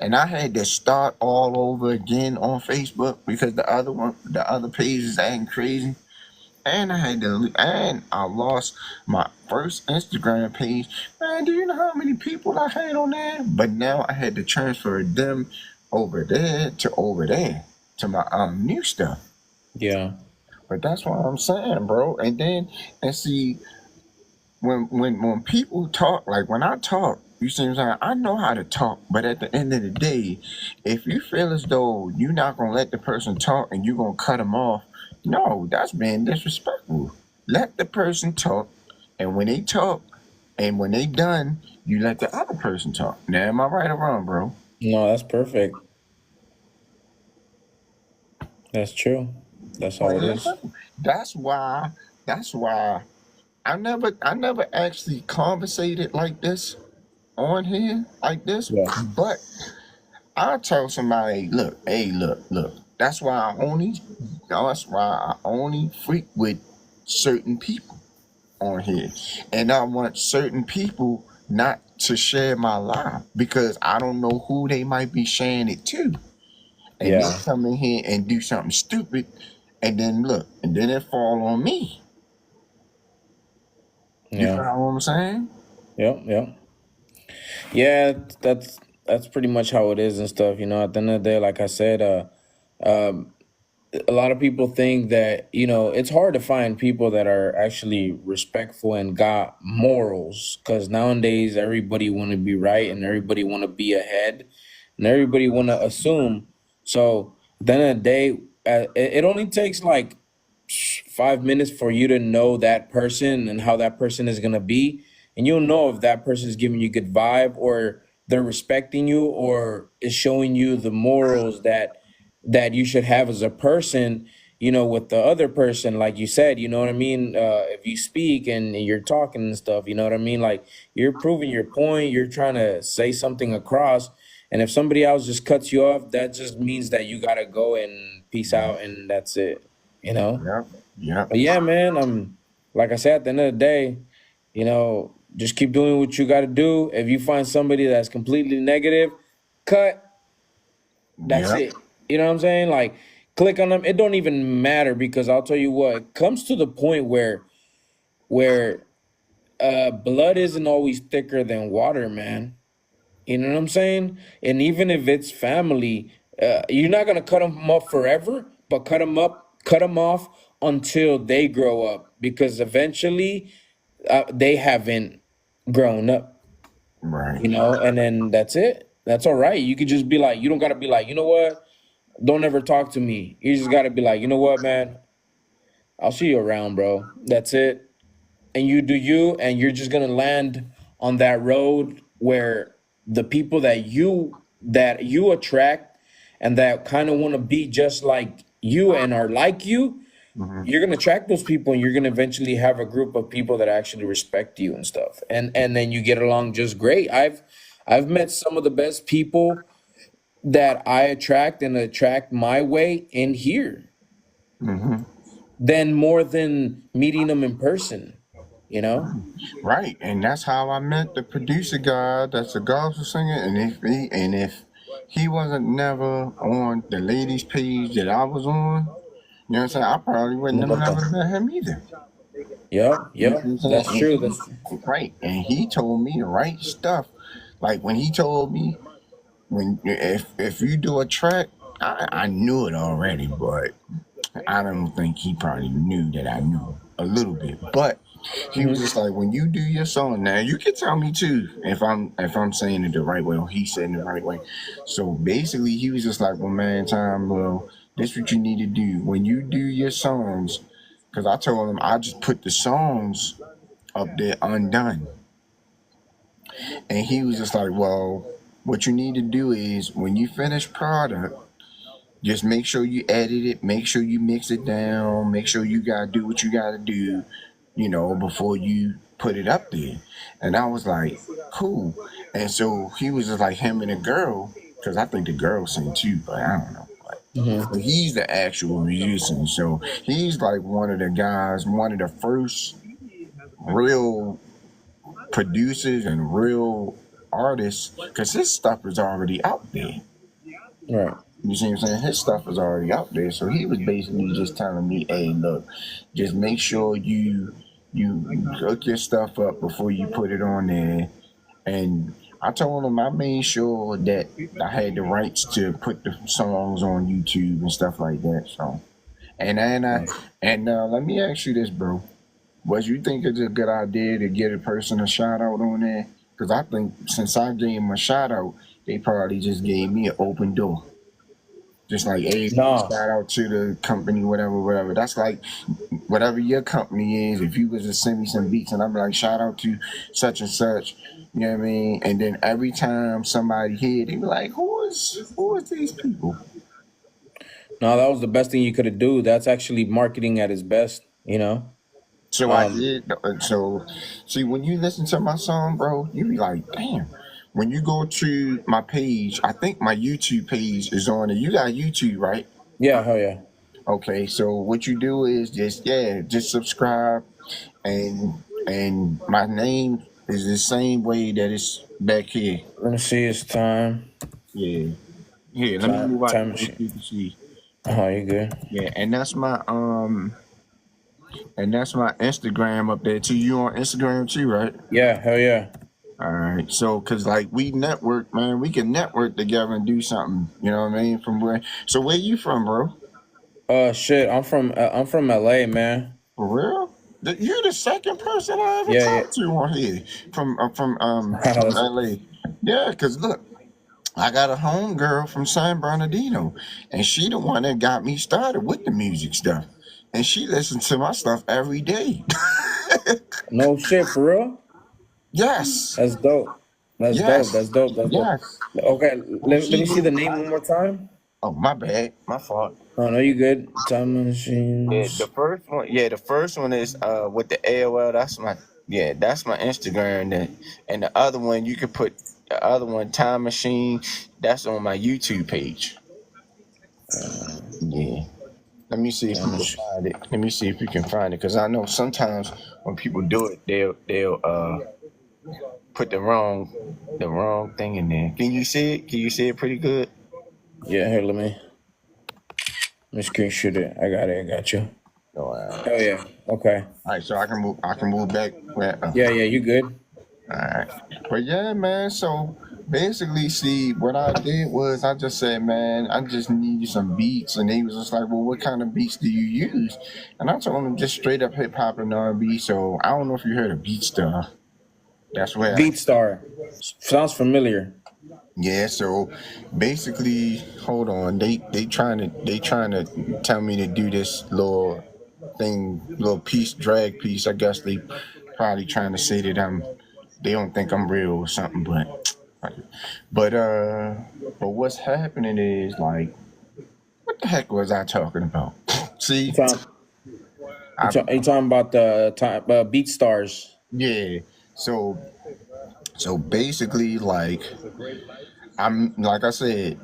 [SPEAKER 2] and I had to start all over again on Facebook because the other page is acting crazy. And I lost my first Instagram page. Man, do you know how many people I had on there? But now I had to transfer them over there to my new stuff.
[SPEAKER 4] Yeah.
[SPEAKER 2] But that's what I'm saying, bro. And see, when people talk, like when I talk, you see what I'm saying? I know how to talk, but at the end of the day, if you feel as though you're not gonna let the person talk and you're gonna cut them off, no, that's being disrespectful. Let the person talk, and when they talk, and when they done, you let the other person talk. Now, am I right or wrong, bro?
[SPEAKER 4] No, that's perfect. That's true. That's how
[SPEAKER 2] Plain
[SPEAKER 4] it
[SPEAKER 2] and
[SPEAKER 4] is.
[SPEAKER 2] simple. That's why. That's why I never actually conversated like this on here like this,
[SPEAKER 4] Yeah.
[SPEAKER 2] but I tell somebody, look, hey, look. That's why I only freak with certain people on here, and I want certain people not to share my life because I don't know who they might be sharing it to, and they
[SPEAKER 4] Yeah.
[SPEAKER 2] come in here and do something stupid, and then it fall on me. You
[SPEAKER 4] Yeah.
[SPEAKER 2] follow what I'm saying?
[SPEAKER 4] Yep. Yep. Yeah. That's pretty much how it is and stuff. At the end of the day, like I said, a lot of people think that, it's hard to find people that are actually respectful and got morals, because nowadays everybody want to be right and everybody want to be ahead and everybody want to assume. So at the end of the day, it only takes like 5 minutes for you to know that person and how that person is gonna be, and you'll know if that person is giving you good vibe, or they're respecting you, or is showing you the morals that you should have as a person. With the other person, like you said, you know what I mean. If you speak and you're talking and stuff, you know what I mean. Like, you're proving your point, you're trying to say something across, and if somebody else just cuts you off, that just means that you gotta go and peace out, and that's it. You know.
[SPEAKER 2] Yep. Yep.
[SPEAKER 4] But yeah, man, like I said, at the end of the day, just keep doing what you got to do. If you find somebody that's completely negative, cut. That's
[SPEAKER 2] Yep.
[SPEAKER 4] it. You know what I'm saying? Like, click on them. It don't even matter, because I'll tell you what, it comes to the point where blood isn't always thicker than water, man. You know what I'm saying? And even if it's family, you're not gonna cut them up forever, but cut them off until they grow up, because eventually, they haven't grown up.
[SPEAKER 2] Right.
[SPEAKER 4] And then that's it. That's all right. You could just be like, you don't gotta be like, you know what? Don't ever talk to me. You just gotta be like, you know what, man? I'll see you around, bro. That's it. And you do you, and you're just gonna land on that road where the people that you attract and that kind of want to be just like you and are like you,
[SPEAKER 2] Hmm.
[SPEAKER 4] you're gonna attract those people, and you're gonna eventually have a group of people that actually respect you and stuff. And then you get along just great. I've met some of the best people that I attract my way in here,
[SPEAKER 2] Hmm.
[SPEAKER 4] than more than meeting them in person, you know?
[SPEAKER 2] Right. And that's how I met the producer guy that's a gospel singer. And if he wasn't never on the ladies page that I was on, you know what I'm saying, I probably wouldn't have
[SPEAKER 4] What the?
[SPEAKER 2] never met him either.
[SPEAKER 4] Yep,
[SPEAKER 2] You know
[SPEAKER 4] yep.
[SPEAKER 2] what I'm saying?
[SPEAKER 4] That's true. That's true.
[SPEAKER 2] Right. And he told me the right stuff. Like when he told me, when if you do a track, I knew it already, but I don't think he probably knew that I knew a little bit. But he was just like, when you do your song, now you can tell me too if I'm saying it the right way or he's saying it the right way. So basically, he was just like, well, man, time, well, this what you need to do when you do your songs. Because I told him I just put the songs up there undone, and he was just like, well, what you need to do is when you finish product, just make sure you edit it, make sure you mix it down, make sure you gotta do what you gotta do, before you put it up there. And I was like, cool. And so he was just like him and a girl, because I think the girl sing too, but I don't know. But
[SPEAKER 4] Hmm.
[SPEAKER 2] he's the actual musician, so he's like one of the guys, one of the first real producers and real artists, because his stuff is already out there.
[SPEAKER 4] Right.
[SPEAKER 2] You see what I'm saying? His stuff is already out there. So he was basically just telling me, hey, look, just make sure you hook your stuff up before you put it on there. And I told him I made sure that I had the rights to put the songs on YouTube and stuff like that. So and let me ask you this, bro. Was you think it's a good idea to get a person a shout out on there? Because I think since I gave him a shout out, they probably just gave me an open door. Just like, hey,
[SPEAKER 4] No,
[SPEAKER 2] shout out to the company, whatever, whatever. That's like whatever your company is. If you was to send me some beats and I'm like, shout out to such and such, you know what I mean? And then every time somebody hear, they be like, who is these people?
[SPEAKER 4] no, that was the best thing you could have do. That's actually marketing at its best.
[SPEAKER 2] So I
[SPEAKER 4] Um,
[SPEAKER 2] did. So see, when you listen to my song, bro, you be like, damn. When you go to my page, I think my YouTube page is on it. You got YouTube, right?
[SPEAKER 4] yeah, hell yeah.
[SPEAKER 2] Okay, so what you do is just subscribe, and my name is the same way that it's back here.
[SPEAKER 4] Let me see. It's time.
[SPEAKER 2] Yeah. Here, let me
[SPEAKER 4] Time.
[SPEAKER 2] move out the
[SPEAKER 4] Time
[SPEAKER 2] way so
[SPEAKER 4] machine.
[SPEAKER 2] you can see.
[SPEAKER 4] Oh, you good?
[SPEAKER 2] Yeah, and that's my Instagram up there too. You on Instagram too, right?
[SPEAKER 4] Yeah, hell yeah.
[SPEAKER 2] All right. So, cause like we network, man, we can network together and do something. You know what I mean? From where? So where you from, bro?
[SPEAKER 4] Shit, I'm from LA, man.
[SPEAKER 2] For real? You're the second person I ever
[SPEAKER 4] Yeah, yeah.
[SPEAKER 2] talked to on here from
[SPEAKER 4] That's-
[SPEAKER 2] LA. Yeah, cause look, I got a homegirl from San Bernardino, and she the one that got me started with the music stuff, and she listens to my stuff every day.
[SPEAKER 4] no shit, for real.
[SPEAKER 2] Yes,
[SPEAKER 4] That's dope. That's dope.
[SPEAKER 2] yes,
[SPEAKER 4] That's dope. That's dope.
[SPEAKER 2] yes.
[SPEAKER 4] Okay,
[SPEAKER 2] And
[SPEAKER 4] let
[SPEAKER 2] she
[SPEAKER 4] me see the
[SPEAKER 2] gave.
[SPEAKER 4] name one more time.
[SPEAKER 2] Oh, my bad, my fault.
[SPEAKER 4] Oh no, you good? Time
[SPEAKER 2] Yeah, the
[SPEAKER 4] machines.
[SPEAKER 2] first one. Yeah, the first one is with the AOL. That's my Instagram. And the other one you could put the other one Time Machine. That's on my YouTube page. Yeah. Let me see if you
[SPEAKER 4] Time
[SPEAKER 2] can
[SPEAKER 4] machine.
[SPEAKER 2] find it. Let me see if you can find it, because I know sometimes when people do it, they'll put the wrong thing in there. Can you see it? Can you see it pretty good?
[SPEAKER 4] Yeah, here, let me screenshot it. I got it. I got you.
[SPEAKER 2] Oh,
[SPEAKER 4] Oh yeah. Okay.
[SPEAKER 2] all right, so I can move. I can move back.
[SPEAKER 4] Yeah, yeah. You good?
[SPEAKER 2] Alright. But yeah, man, so basically, see, what I did was I just said, man, I just need you some beats. And he was just like, well, what kind of beats do you use? And I told him just straight up hip hop and R&B. So I don't know if you heard of BeatStar. That's where
[SPEAKER 4] BeatStar. Sounds familiar.
[SPEAKER 2] yeah, so basically, hold on. They trying to tell me to do this little piece, drag piece. I guess they probably trying to say that they don't think I'm real or something, but what's happening is like, what the heck was I talking about?
[SPEAKER 4] You
[SPEAKER 2] See,
[SPEAKER 4] talking,
[SPEAKER 2] I
[SPEAKER 4] you talking about the time BeatStars?
[SPEAKER 2] yeah. So basically, like, I'm like I said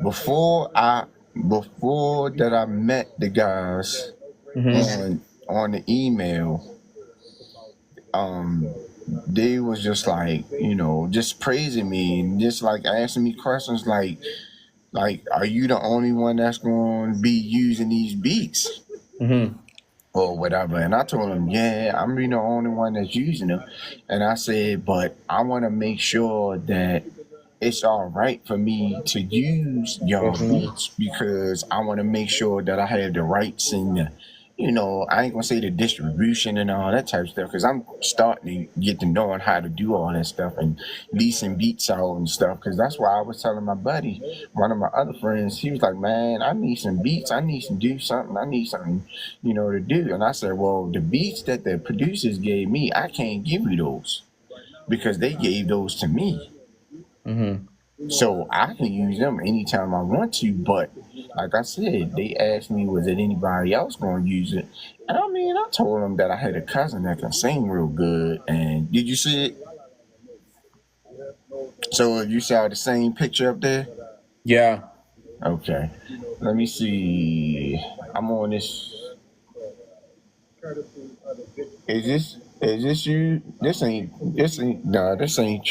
[SPEAKER 2] before that I met the guys
[SPEAKER 4] Mm-hmm.
[SPEAKER 2] on the email. um they was just like, just praising me and just like asking me questions like, are you the only one that's going to be using these beats
[SPEAKER 4] Mm-hmm.
[SPEAKER 2] or whatever? And I told him, yeah, I'm the only one that's using them. And I said, but I want to make sure that it's all right for me to use y'all
[SPEAKER 4] Definitely.
[SPEAKER 2] beats, because I want to make sure that I have the rights and I ain't gonna say the distribution and all that type of stuff, because I'm starting to get to knowing how to do all that stuff and leasing beats out and stuff. Because that's why I was telling my buddy, one of my other friends, he was like, man, I need some beats, I need some do something, I need something, to do. And I said, well, the beats that the producers gave me, I can't give you those because they gave those to me.
[SPEAKER 4] Mm-hmm.
[SPEAKER 2] So I can use them anytime I want to, but like I said, they asked me, was it anybody else going to use it? And I mean, I told them that I had a cousin that can sing real good. And did you see it? So you saw the same picture up there?
[SPEAKER 4] Yeah.
[SPEAKER 2] Okay. Let me see. I'm on this. Is this you? This ain't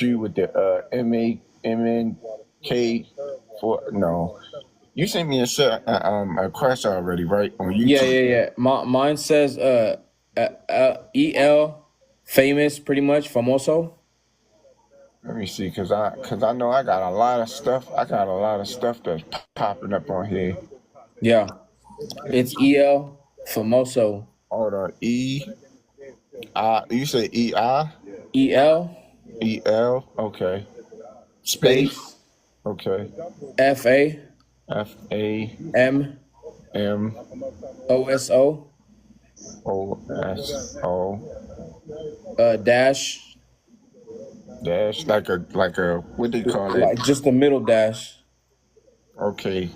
[SPEAKER 2] you with the MAMNK for no. You sent me a question already, right? On
[SPEAKER 4] Yeah,
[SPEAKER 2] YouTube.
[SPEAKER 4] yeah, yeah. Mine says EL famous pretty much famoso.
[SPEAKER 2] Let me see, cause I know I got a lot of stuff. I got a lot of stuff that's popping up on here.
[SPEAKER 4] Yeah. It's EL famoso.
[SPEAKER 2] Hold on, You say
[SPEAKER 4] EL
[SPEAKER 2] EL. Okay. Space.
[SPEAKER 4] space
[SPEAKER 2] Okay.
[SPEAKER 4] FA
[SPEAKER 2] FAMOSO
[SPEAKER 4] M OSO dash
[SPEAKER 2] dash, like a what they call it?
[SPEAKER 4] like just the middle dash.
[SPEAKER 2] Okay.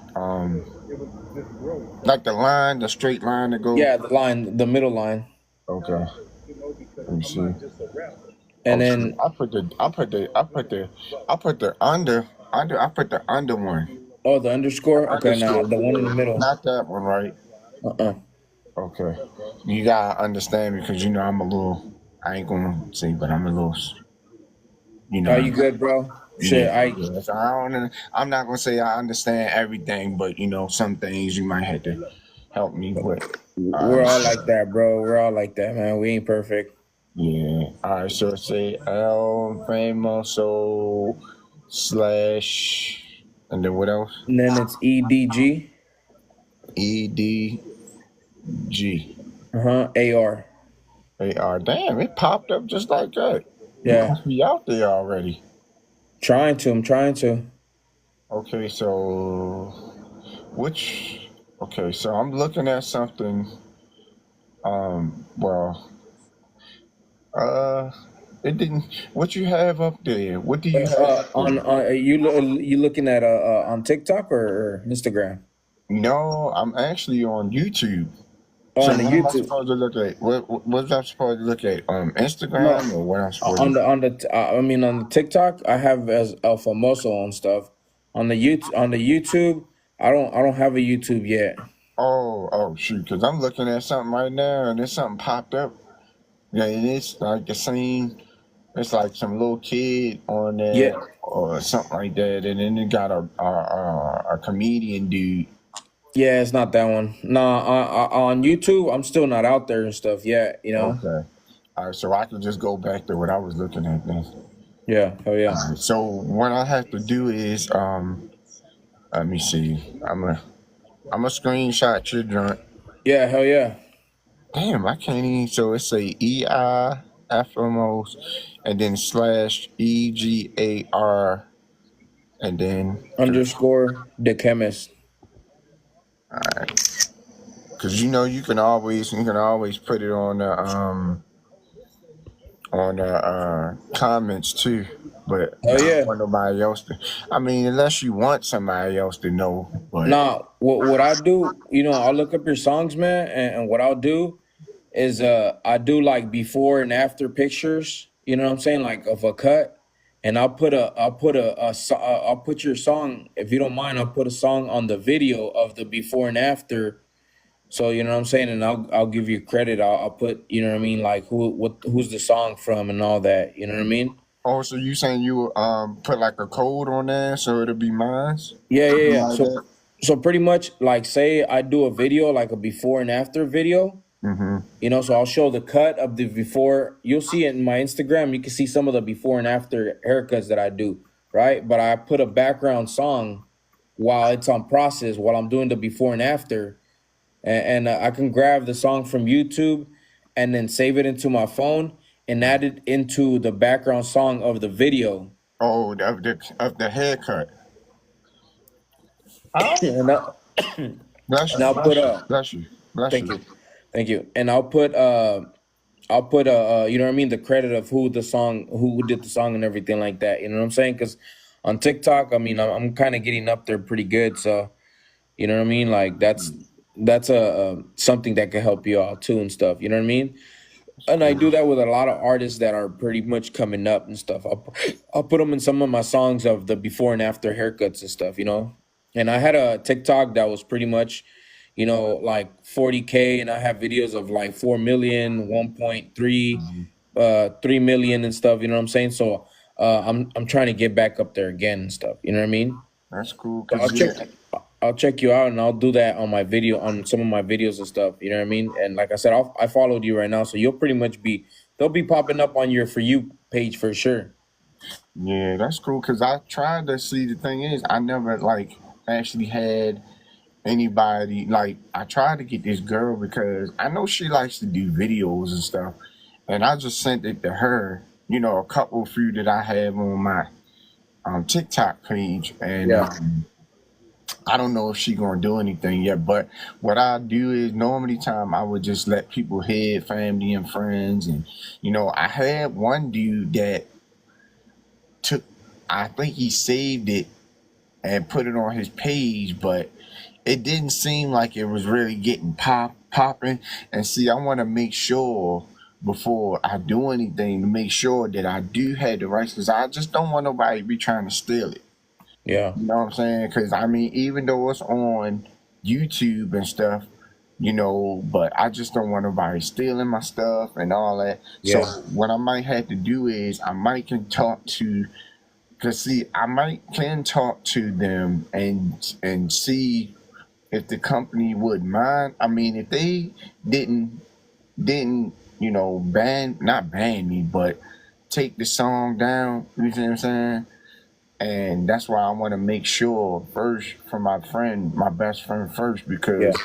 [SPEAKER 2] Like the straight line that goes.
[SPEAKER 4] Yeah, the middle line.
[SPEAKER 2] Okay. Let me see.
[SPEAKER 4] And
[SPEAKER 2] Oh, so
[SPEAKER 4] then
[SPEAKER 2] I put the under one.
[SPEAKER 4] oh the underscore. Okay, now
[SPEAKER 2] Underscore.
[SPEAKER 4] the one in the middle.
[SPEAKER 2] Not that one, right?
[SPEAKER 4] Uh-uh.
[SPEAKER 2] Okay. You gotta understand me, because I'm a little. I ain't gonna say, but I'm a little.
[SPEAKER 4] Are you good, bro?
[SPEAKER 2] Yeah.
[SPEAKER 4] Shit, I
[SPEAKER 2] Yeah. So I'm not gonna say I understand everything, but some things you might have to help me with. All
[SPEAKER 4] we're
[SPEAKER 2] right.
[SPEAKER 4] all like that, bro. We're all like that, man. We ain't perfect.
[SPEAKER 2] Yeah. All right. So say L famoso slash, and then what else?
[SPEAKER 4] And then it's EDG.
[SPEAKER 2] EDG.
[SPEAKER 4] AR.
[SPEAKER 2] Damn, it popped up just like that. You
[SPEAKER 4] Yeah,
[SPEAKER 2] must be out there already.
[SPEAKER 4] trying to. I'm trying to.
[SPEAKER 2] Okay, so which? Okay, so I'm looking at something. Well, uh, it didn't. What you have up there? What do you have up
[SPEAKER 4] On
[SPEAKER 2] there?
[SPEAKER 4] you looking at on TikTok or Instagram?
[SPEAKER 2] No, I'm actually on YouTube.
[SPEAKER 4] Oh,
[SPEAKER 2] So
[SPEAKER 4] on the
[SPEAKER 2] what am I
[SPEAKER 4] YouTube.
[SPEAKER 2] supposed to look at? What am I supposed to look at?
[SPEAKER 4] No,
[SPEAKER 2] Instagram or what I'm supposed to?
[SPEAKER 4] I mean on the TikTok, I have as Famoso and stuff. On the YouTube, I don't have a YouTube yet.
[SPEAKER 2] Oh, shoot! Because I'm looking at something right now, and there's something popped up. Yeah, and it's like the same. It's like some little kid on
[SPEAKER 4] Yeah,
[SPEAKER 2] there or something like that, and then it got a comedian dude.
[SPEAKER 4] yeah, it's not that one. Nah, on YouTube, I'm still not out there and stuff yet. You know.
[SPEAKER 2] Okay. All right, so I can just go back to what I was looking at then.
[SPEAKER 4] Yeah. Oh yeah.
[SPEAKER 2] All right, so what I have to do is let me see. I'm a screenshot your joint.
[SPEAKER 4] Yeah. Hell yeah.
[SPEAKER 2] Damn, I can't even. So it's a EI FMOs and then slash EGAR and then
[SPEAKER 4] Underscore the chemist.
[SPEAKER 2] because you can always put it on the comments too. But
[SPEAKER 4] Oh
[SPEAKER 2] I don't
[SPEAKER 4] yeah.
[SPEAKER 2] want nobody else to. I mean, unless you want somebody else to know. But
[SPEAKER 4] Nah, what I do, I'll look up your songs, man, and what I'll do is I do like before and after pictures, you know what I'm saying, like of a cut, and I'll put your song, if you don't mind, I'll put a song on the video of the before and after. So you know what I'm saying, and I'll give you credit. I'll put, you know what I mean, like who's the song from and all that. You know what I mean?
[SPEAKER 2] oh, so you saying you put like a code on there so it'll be mine?
[SPEAKER 4] Yeah, yeah,
[SPEAKER 2] Something
[SPEAKER 4] yeah.
[SPEAKER 2] like that.
[SPEAKER 4] So pretty much like say I do a video like a before and after video.
[SPEAKER 2] Mm-hmm.
[SPEAKER 4] So I'll show the cut of the before. You'll see it in my Instagram. You can see some of the before and after haircuts that I do, right? But I put a background song while it's on process, while I'm doing the before and after. And I can grab the song from YouTube and then save it into my phone and add it into the background song of the video.
[SPEAKER 2] Oh, of the haircut. Oh,
[SPEAKER 4] And
[SPEAKER 2] bless you,
[SPEAKER 4] I'll put
[SPEAKER 2] bless you, bless
[SPEAKER 4] thank
[SPEAKER 2] you.
[SPEAKER 4] you. Thank you. And I'll put you know what I mean, the credit of who did the song and everything like that. You know what I'm saying? Because on TikTok, I mean, I'm kind of getting up there pretty good. So you know what I mean? Like that's a something that could help you out too and stuff. You know what I mean?
[SPEAKER 2] That's
[SPEAKER 4] And I
[SPEAKER 2] cool.
[SPEAKER 4] do that with a lot of artists that are pretty much coming up and stuff. I'll put them in some of my songs of the before and after haircuts and stuff. And I had a TikTok that was pretty much, like 40K, and I have videos of like 4 million, 1.3,
[SPEAKER 2] Mhm.
[SPEAKER 4] 3 million and stuff. You know what I'm saying? So I'm trying to get back up there again and stuff. You know what I mean?
[SPEAKER 2] That's cool,
[SPEAKER 4] So
[SPEAKER 2] cause yeah,
[SPEAKER 4] I'll check you out and I'll do that on some of my videos and stuff. You know what I mean? And like I said, I followed you right now, so you'll pretty much they'll be popping up on your For You page for sure.
[SPEAKER 2] yeah, that's cool, cause I tried to see. The thing is, I never like actually had anybody like. I tried to get this girl because I know she likes to do videos and stuff, and I just sent it to her. A couple few that I have on my TikTok page, and
[SPEAKER 4] Yeah,
[SPEAKER 2] I don't know if she gonna do anything yet. But what I do is normally time I would just let people hear, family and friends, and I had one dude that took. I think he saved it and put it on his page, but it didn't seem like it was really getting popping. And see, I want to make sure before I do anything to make sure that I do have the rights, because I just don't want nobody to be trying to steal it.
[SPEAKER 4] yeah,
[SPEAKER 2] You know what I'm saying? Because I mean, even though it's on YouTube and stuff, but I just don't want nobody stealing my stuff and all that. So
[SPEAKER 4] yeah,
[SPEAKER 2] what I might have to do is I might can talk to, cause see, I might can talk to them and see if the company would mind. I mean, if they didn't didn't ban not ban me, but take the song down. You see what I'm saying? and that's why I want to make sure first for my friend, my best friend first,
[SPEAKER 4] Yeah.
[SPEAKER 2] because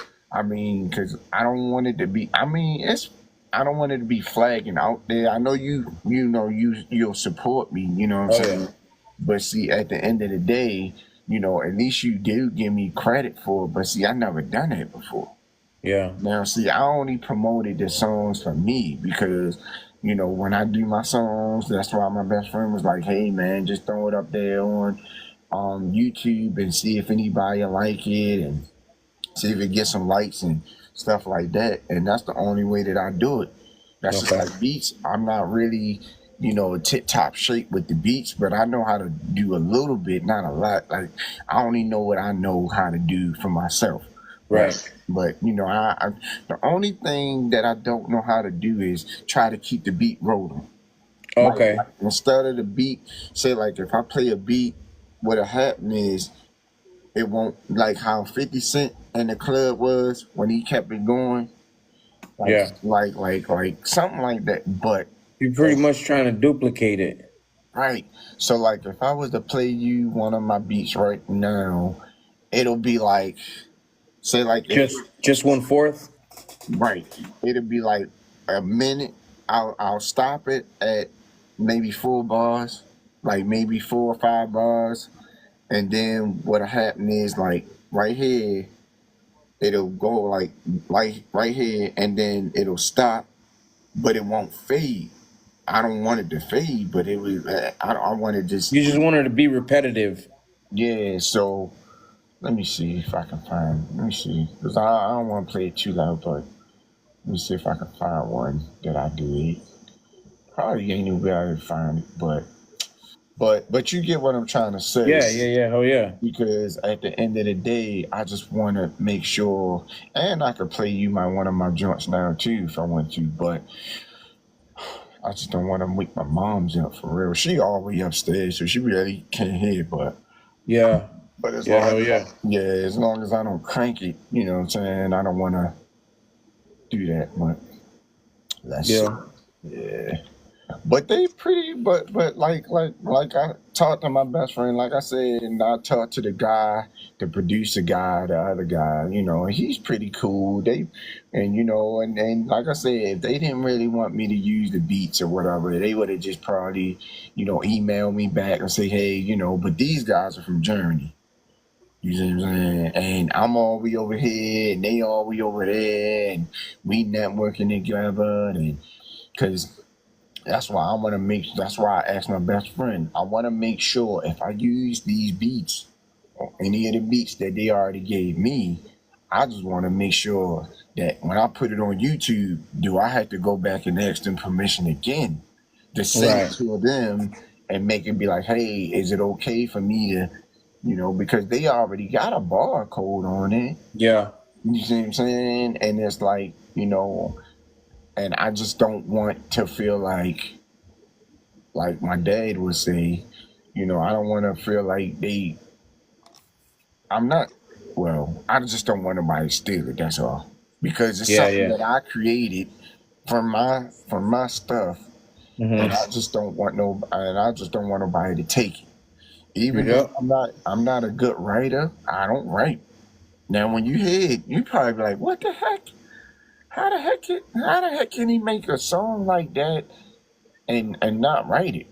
[SPEAKER 2] because I don't want it to be. I don't want it to be flagging out there. I know you'll support me. You know what
[SPEAKER 4] Oh
[SPEAKER 2] I'm
[SPEAKER 4] yeah.
[SPEAKER 2] saying? But see, at the end of the day, at least you do give me credit for it. But see, I never done it before.
[SPEAKER 4] Yeah.
[SPEAKER 2] Now, see, I only promoted the songs for me because, when I do my songs, that's why my best friend was like, "Hey, man, just throw it up there on YouTube and see if anybody like it and see if it gets some likes and stuff like that." And that's the only way that I do it. That's just
[SPEAKER 4] Okay.
[SPEAKER 2] like beats. I'm not really, tip top shape with the beats, but I know how to do a little bit, not a lot. Like I only know what I know how to do for myself.
[SPEAKER 4] Right.
[SPEAKER 2] But the only thing that I don't know how to do is try to keep the beat rolling.
[SPEAKER 4] Okay.
[SPEAKER 2] Like instead of the beat, say like if I play a beat, what'll happen is it won't like how 50 Cent in the club was when he kept it going, like
[SPEAKER 4] Yeah.
[SPEAKER 2] something like that. But
[SPEAKER 4] You're pretty much trying to duplicate it.
[SPEAKER 2] right, so like if I was to play you one of my beats right now, it'll be like say like if
[SPEAKER 4] Just 1/4.
[SPEAKER 2] right, it'll be like a minute. I'll stop it at maybe 4 bars, like maybe 4 or 5 bars, and then what'll happen is like right here it'll go like right here and then it'll stop, but it won't fade. I don't want it to fade, but it was I want to just
[SPEAKER 4] You just want her to be repetitive.
[SPEAKER 2] yeah. So let me see if I can find. Let me see because I don't want to play it too loud, but let me see if I can find one that I delete. Probably ain't no way I can find it, but you get what I'm trying to say.
[SPEAKER 4] Yeah. Yeah. Yeah. Oh yeah.
[SPEAKER 2] Because at the end of the day, I just want to make sure, and I could play you one of my joints now too if I want to, but I just don't want to wake my mom's up for real. She all the way upstairs, so she really can't hear.
[SPEAKER 4] Yeah.
[SPEAKER 2] But as
[SPEAKER 4] Yeah.
[SPEAKER 2] long
[SPEAKER 4] Hell
[SPEAKER 2] as
[SPEAKER 4] yeah.
[SPEAKER 2] yeah, as long as I don't crank it, you know what I'm saying. I don't want to do that, but let's see.
[SPEAKER 4] Yeah.
[SPEAKER 2] Yeah. But they pretty, but like I talked to my best friend, like I said, and I talked to the guy, the producer guy, the other guy, and he's pretty cool. And like I said, if they didn't really want me to use the beats or whatever, they would have just probably, email me back and say, hey, but these guys are from Germany. You see what I'm saying? And I'm all the way over here, and they all the way over there, and we networking together, and because that's why I want to make. That's why I asked my best friend. I want to make sure if I use these beats or any of the beats that they already gave me, I just want to make sure that when I put it on YouTube, do I have to go back and ask them permission again to send it
[SPEAKER 4] Right.
[SPEAKER 2] to them and make it be like, hey, is it okay for me to, because they already got a barcode on it.
[SPEAKER 4] Yeah.
[SPEAKER 2] You see what I'm saying? And it's like, and I just don't want to feel like my dad would say, I don't want to feel like I'm not, well, I just don't want nobody to steal it, that's all. Because it's
[SPEAKER 4] Yeah.
[SPEAKER 2] something
[SPEAKER 4] Yeah.
[SPEAKER 2] that I created from my stuff, and
[SPEAKER 4] Mm-hmm.
[SPEAKER 2] I just don't want nobody to take it. Even though
[SPEAKER 4] Yep.
[SPEAKER 2] I'm not a good writer, I don't write. Now when you hear it, you probably be like, what the heck? How the heck can he make a song like that and not write it?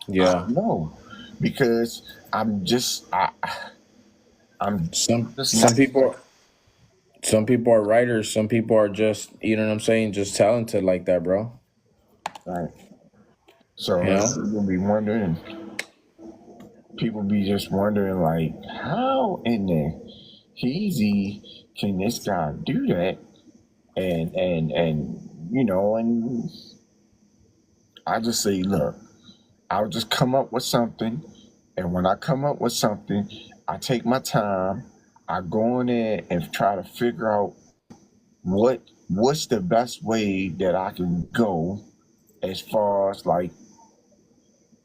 [SPEAKER 2] I
[SPEAKER 4] Yeah.
[SPEAKER 2] don't know because I'm
[SPEAKER 4] Some
[SPEAKER 2] just
[SPEAKER 4] some
[SPEAKER 2] not
[SPEAKER 4] people some people are writers. Some people are just, you know what I'm saying, just talented like that, bro.
[SPEAKER 2] right. So
[SPEAKER 4] You know.
[SPEAKER 2] people be just wondering like, how in the heezy can this guy do that? And I just say, look, I'll just come up with something, and when I come up with something, I take my time. I go in there and try to figure out what's the best way that I can go as far as like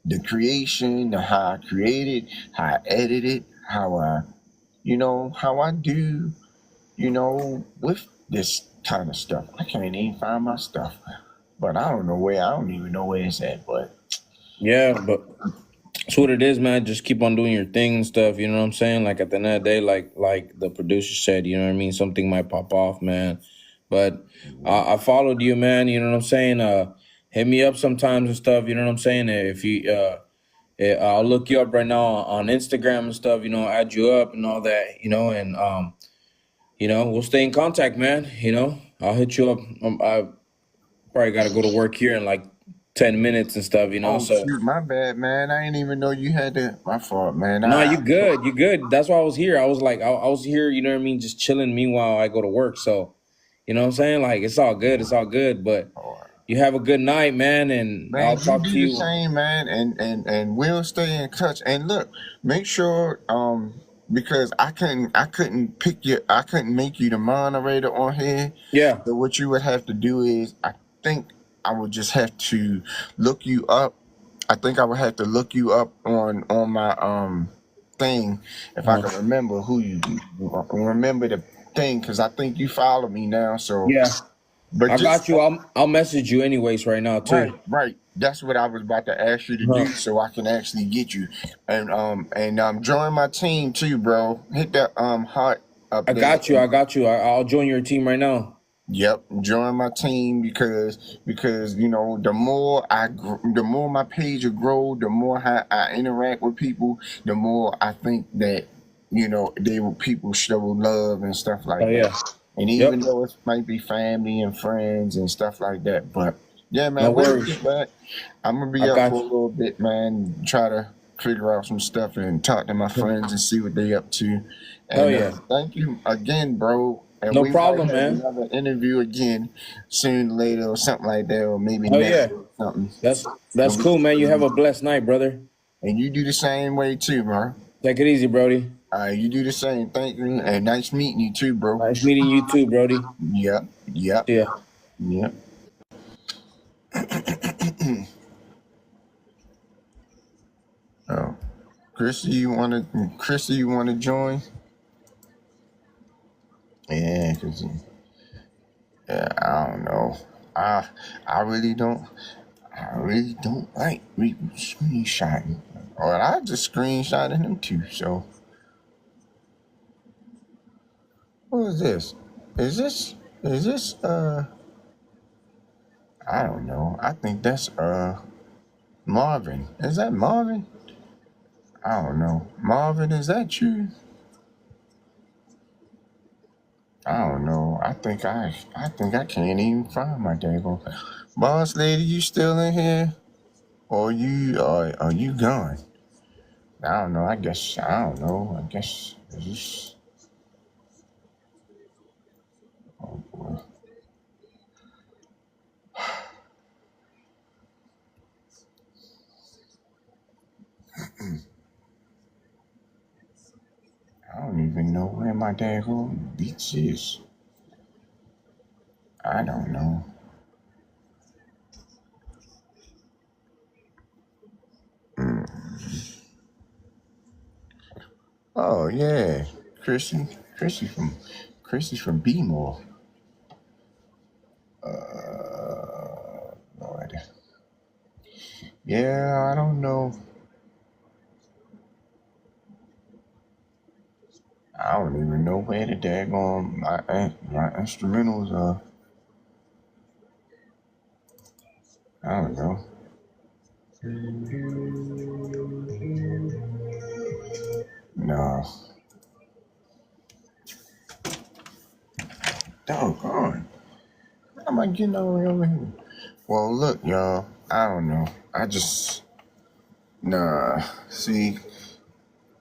[SPEAKER 2] the creation, how I create it, how I edit it, how I do, with this kind of stuff. I can't even find my stuff, but I don't even know where it's at. But
[SPEAKER 4] Yeah, but It's what it is, man. Just keep on doing your thing and stuff. You know what I'm saying? Like at the end of the day, like the producer said, you know what I mean. Something might pop off, man. But I followed you, man. You know what I'm saying? Hit me up sometimes and stuff. You know what I'm saying? If you I'll look you up right now on Instagram and stuff. You know, add you up and all that. You know, and we'll stay in contact, man. You know, I'll hit you up. I probably got to go to work here in like 10 minutes and stuff. You know,
[SPEAKER 2] Oh
[SPEAKER 4] so.
[SPEAKER 2] shoot, my bad, man. I didn't even know you had that. My fault, man.
[SPEAKER 4] No, you good. You good. That's why I was here. I was like, I was here, you know what I mean, just chilling meanwhile I go to work. So, you know what I'm saying? Like, it's all good. It's all good. But you have a good night, man, and
[SPEAKER 2] Man,
[SPEAKER 4] I'll
[SPEAKER 2] you
[SPEAKER 4] talk
[SPEAKER 2] do
[SPEAKER 4] to
[SPEAKER 2] the
[SPEAKER 4] you.
[SPEAKER 2] same, man, and we'll stay in touch. And look, make sure because I couldn't make you the moderator on here.
[SPEAKER 4] Yeah.
[SPEAKER 2] So what you would have to do is I think I would just have to look you up. I think I would have to look you up on my thing if I can remember who you remember the thing, because I think you follow me now. So
[SPEAKER 4] Yeah.
[SPEAKER 2] but
[SPEAKER 4] I
[SPEAKER 2] just
[SPEAKER 4] got you. I'll message you anyways right now too.
[SPEAKER 2] right. That's what I was about to ask you to do,
[SPEAKER 4] Uh-huh.
[SPEAKER 2] so I can actually get you. And join my team too, bro. Hit that heart up
[SPEAKER 4] I
[SPEAKER 2] there.
[SPEAKER 4] got you. I got you. I'll join your team right now.
[SPEAKER 2] Yep, join my team because the more my page will grow, the more I interact with people, the more I think that people show love and stuff
[SPEAKER 4] Oh
[SPEAKER 2] like that.
[SPEAKER 4] yeah.
[SPEAKER 2] And even
[SPEAKER 4] Yep.
[SPEAKER 2] though it might be family and friends and stuff like that, but yeah,
[SPEAKER 4] No
[SPEAKER 2] man, we'll
[SPEAKER 4] worries.
[SPEAKER 2] get back. I'm gonna
[SPEAKER 4] I
[SPEAKER 2] be up
[SPEAKER 4] got
[SPEAKER 2] for a
[SPEAKER 4] you.
[SPEAKER 2] little bit, man. Try to figure out some stuff and talk to my friends and see what they up to.
[SPEAKER 4] Hell
[SPEAKER 2] And
[SPEAKER 4] yeah.
[SPEAKER 2] thank you again, bro. And
[SPEAKER 4] No
[SPEAKER 2] we might
[SPEAKER 4] problem,
[SPEAKER 2] have
[SPEAKER 4] man.
[SPEAKER 2] another interview again soon later or something like that, or maybe
[SPEAKER 4] Oh
[SPEAKER 2] next
[SPEAKER 4] yeah.
[SPEAKER 2] week or something.
[SPEAKER 4] That's
[SPEAKER 2] And,
[SPEAKER 4] cool, man. You have
[SPEAKER 2] we,
[SPEAKER 4] a blessed night, brother.
[SPEAKER 2] and you do the same way too, bro.
[SPEAKER 4] Take it easy, Brody.
[SPEAKER 2] You do the same. Thank you, and nice meeting you too, bro.
[SPEAKER 4] Nice meeting you too, Brody.
[SPEAKER 2] Yep, yep,
[SPEAKER 4] See ya.
[SPEAKER 2] yep. Oh, Chrissy, you wanna join? Yeah, cause yeah, I don't know. I I really don't. I really don't like screenshotting. Or I just screenshotted him too. So what is this? Is this is this I don't know. I think that's Marvin. Is that Marvin? I don't know. Marvin, is that you? I don't know. I think I can't even find my daggone boss lady. You still in here? Or are you gone? I don't know. I don't know. I guess is this. Oh boy. I don't even know where my daggone beach is. I don't know. Oh yeah, Chrissy, Chrissy from Chrissy from B-More. Lord. Yeah, I don't know. I don't even know where the daggone my instrumentals are. I don't know. No. Doggone. How am I getting all the way over here? Well, look, y'all. I don't know. Nah. See,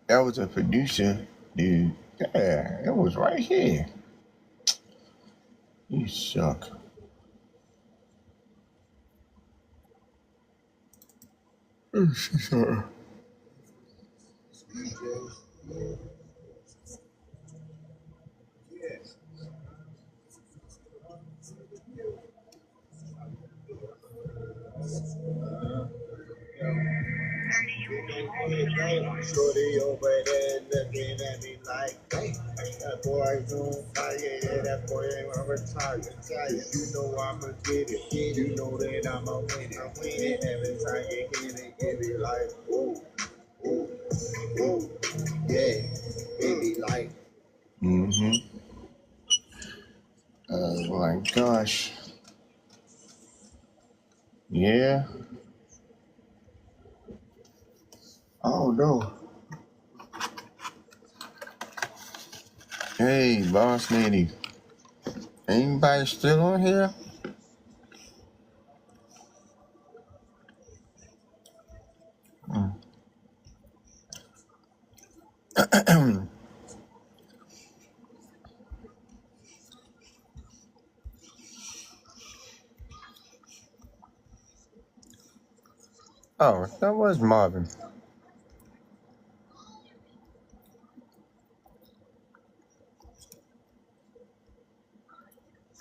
[SPEAKER 2] that was a producer, dude. Yeah, it was right here. You suck.
[SPEAKER 3] Shorty over there looking at me like, hey, that boy's on fire, yeah, that boy ain't gonna retire. You know I'ma get it, you know that I'ma win it every time you hit it, give it like, whoa. Yeah, it be like.
[SPEAKER 2] Oh my gosh. Yeah. Oh no. Hey, boss lady. Anybody still on here? Oh, that was Marvin.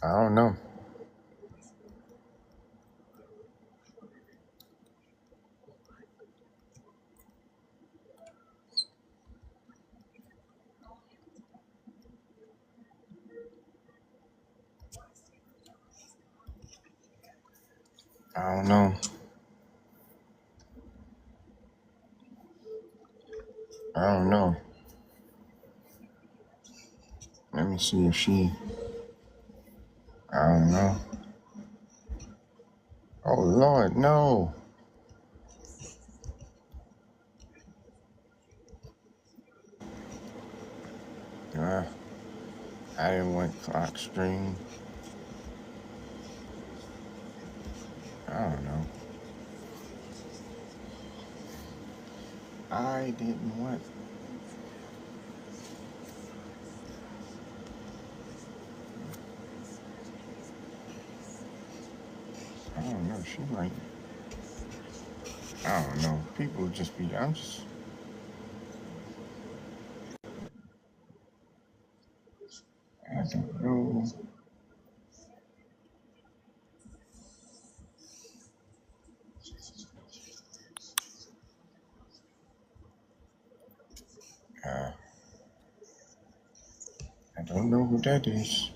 [SPEAKER 2] I don't know. I don't know. I don't know. Let me see if she. I don't know. Oh Lord, no. I didn't want clock string. I don't know. I didn't want. I don't know. She might. I don't know. People just be. I'm just. I don't know. Uh, I don't know who that is.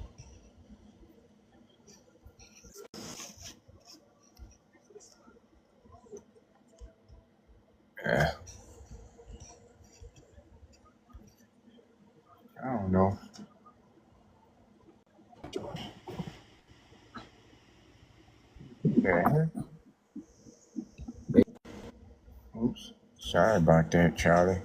[SPEAKER 2] Uh, I don't know. Yeah. Oops. Sorry about that, Charlie.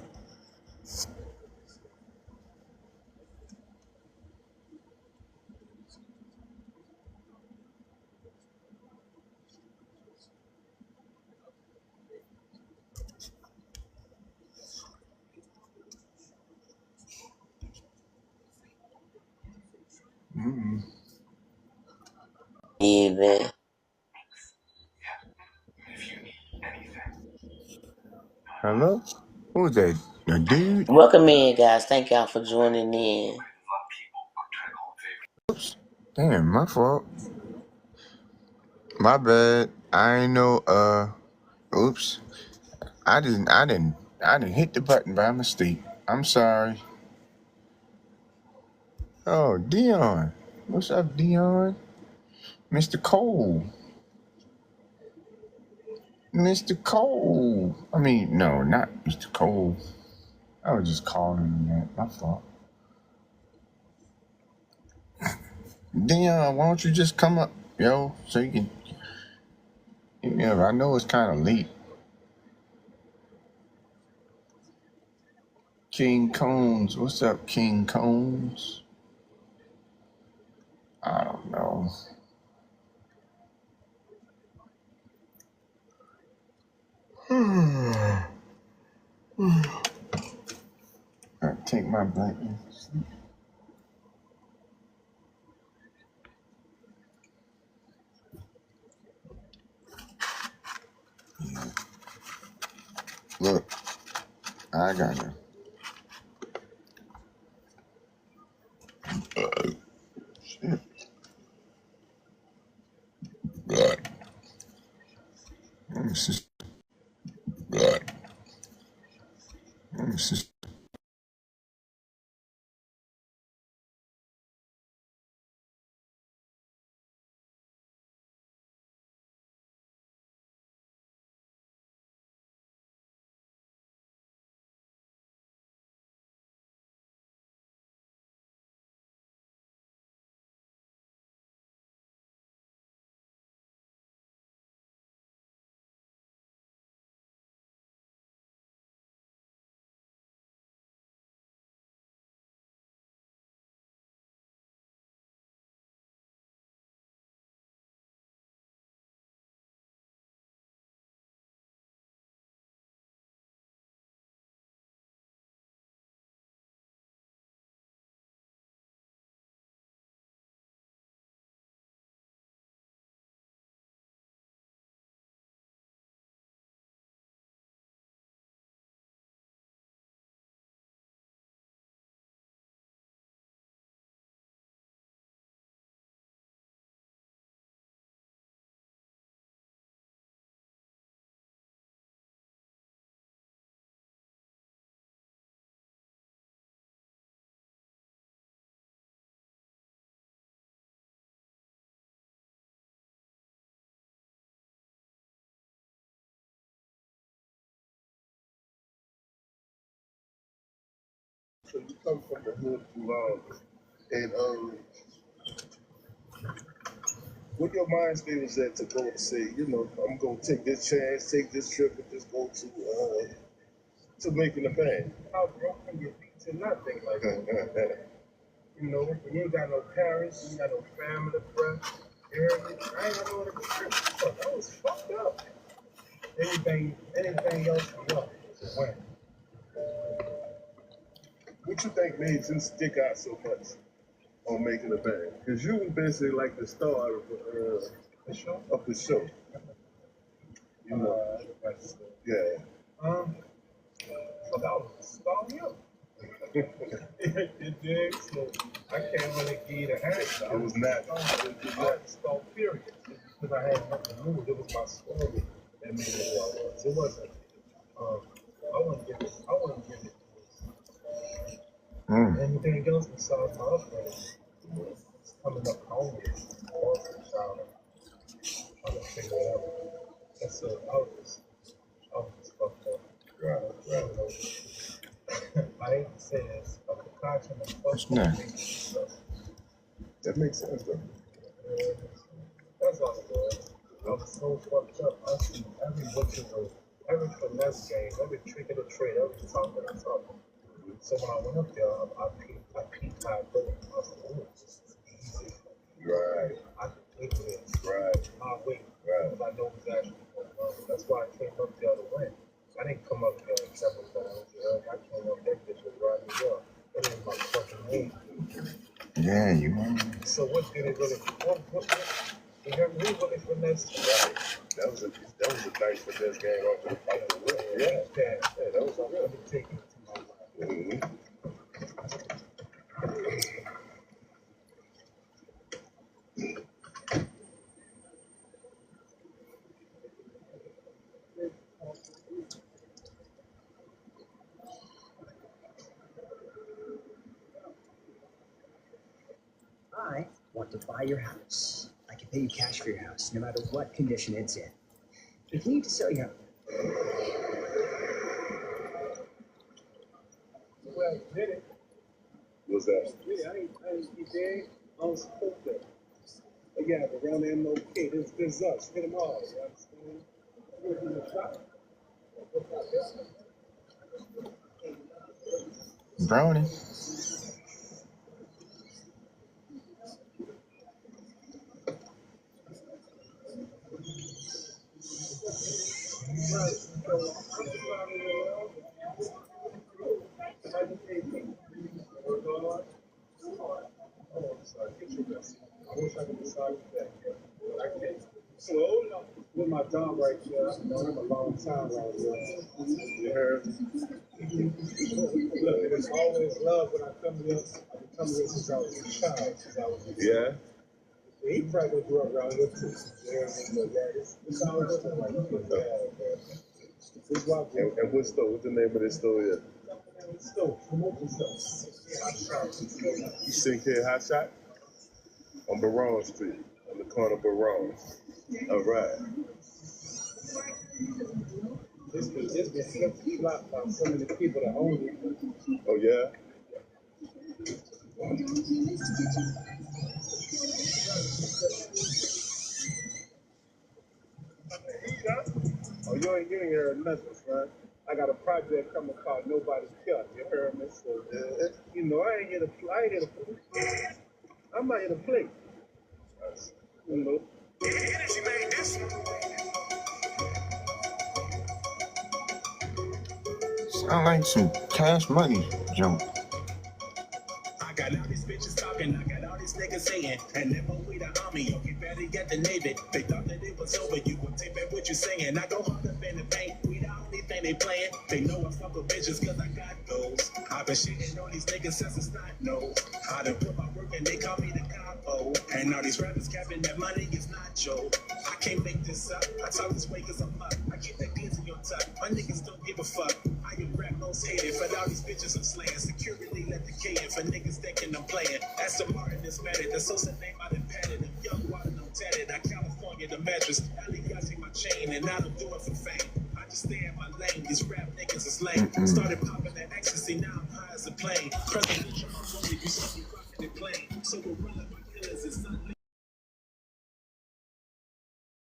[SPEAKER 5] Even.
[SPEAKER 2] Hello? Who's that? A dude?
[SPEAKER 5] Welcome in, guys. Thank y'all for joining in.
[SPEAKER 2] Oops. Damn, my fault. My bad. I ain't know. Oops. I didn't hit the button by mistake. I'm sorry. Oh, Dion. What's up, Dion? Mr. Cole. Mr. Cole. I mean, no, not Mr. Cole. I was just calling him that. My fault. Dion, why don't you just come up, yo, so you can. Yeah, I know it's kind of late. King Combs. What's up, King Combs? I don't know. I take my blanket. Look, I gotta. Shit. Blood. Let me see. Blood. Let me see.
[SPEAKER 3] So you come from the hood and what your mind state was at to go and say, you know, I'm gonna take this chance, take this trip, and just go to making a band.
[SPEAKER 1] How broke can you be to nothing like that? You know, you ain't got no parents, you ain't got no family, bro. I ain't got no other fuck. I was fucked up. Anything else from what? When?
[SPEAKER 3] What you think made you stick out so much on making a band? Because you was basically like the star of
[SPEAKER 1] The show?
[SPEAKER 3] of the show. You know, yeah.
[SPEAKER 1] Fuck, I was a star, yo. You dig? So I can't really give you the answer.
[SPEAKER 3] It was not.
[SPEAKER 1] I was star, period. Because I had nothing to lose. It was my story that made it who I was. It wasn't. I wouldn't give it. Anything else besides my upbringing. Coming up hungry, or child, trying to figure it out. That's I was just fucked up. Right. I hate to say this, but the concoction and fucked up.
[SPEAKER 3] That makes sense, though.
[SPEAKER 1] That's all it was. I was so fucked up. I see every butcher move, every finesse game, every trick of the trade, every talk that I talk. So when I went up there, I peeped how I put it. I was like, oh, this is easy.
[SPEAKER 3] Right.
[SPEAKER 1] I can wait for this.
[SPEAKER 3] Right.
[SPEAKER 1] I'll wait.
[SPEAKER 3] Right.
[SPEAKER 1] Because I know what's actually going on. That's why I came up there to win. I didn't come up there and several times. I came up there bitch was riding me up. It ain't my fucking name.
[SPEAKER 2] Yeah, you are.
[SPEAKER 1] So what did it really? What? You heard me really finesse?
[SPEAKER 3] Right. That was a nice finesse game off the rip. Yeah, that was a real.
[SPEAKER 1] Let me take it to my life.
[SPEAKER 6] I want to buy your house. I can pay you cash for your house, no matter what condition it's in. If you need to sell your house.
[SPEAKER 1] Well, did it?
[SPEAKER 3] What's that?
[SPEAKER 1] Yeah, I ain't you dig? I was supposed to. But yeah, but around there, no kid. There's us. Hit them all. You understand? We're in the shop.
[SPEAKER 2] Brownie.
[SPEAKER 1] With my job right here, I've known him a long time right here. You heard? Look, it is always love when I come here. I've been coming here since I was a child.
[SPEAKER 3] Yeah.
[SPEAKER 1] He probably grew up around here too. Yeah, it's always stuff like that.
[SPEAKER 3] And what store? What's the name of this store here?
[SPEAKER 1] Stove, promoting stuff.
[SPEAKER 3] You sitting here Hot Shot? On Baron Street, on the corner of Baron. All right.
[SPEAKER 1] It's been flopped by so many people that own it.
[SPEAKER 3] Oh, yeah?
[SPEAKER 1] Oh, you ain't heard nothing, son. I got a project coming called Nobody's Killer. You heard me? So, you know, I ain't here to play. I'm not here to play. You know.
[SPEAKER 2] Sound like some cash money jump.
[SPEAKER 7] I got all these bitches talking, I got all these niggas saying, and never we the army, or you better get the Navy. They thought that it was over, you would take back what you're saying. I go hard up in the paint, we the only thing they playing. They know I fuck with bitches cause I got those. I've been shitting on these niggas since it's not no. I done put my work and they call me the capo. And all these rappers capping that money is not Joe. I can't make this up, I talk this way cause I'm up. I keep that glizzy on top, my niggas don't give a fuck. I am rap most hated, but all these bitches I'm slaying. Security let the K in for niggas thinking I'm playing. Aston Martin is matted, the social name I done patted. I'm young, water, I'm tatted. I California the mattress. Ali got take my chain and I don't do it for fame. I just stay in my lane, these rap niggas is lame. Started popping that ecstasy, now I'm high as a plane. Presidential, you see me rocking the plane. So we're running my killers, it's not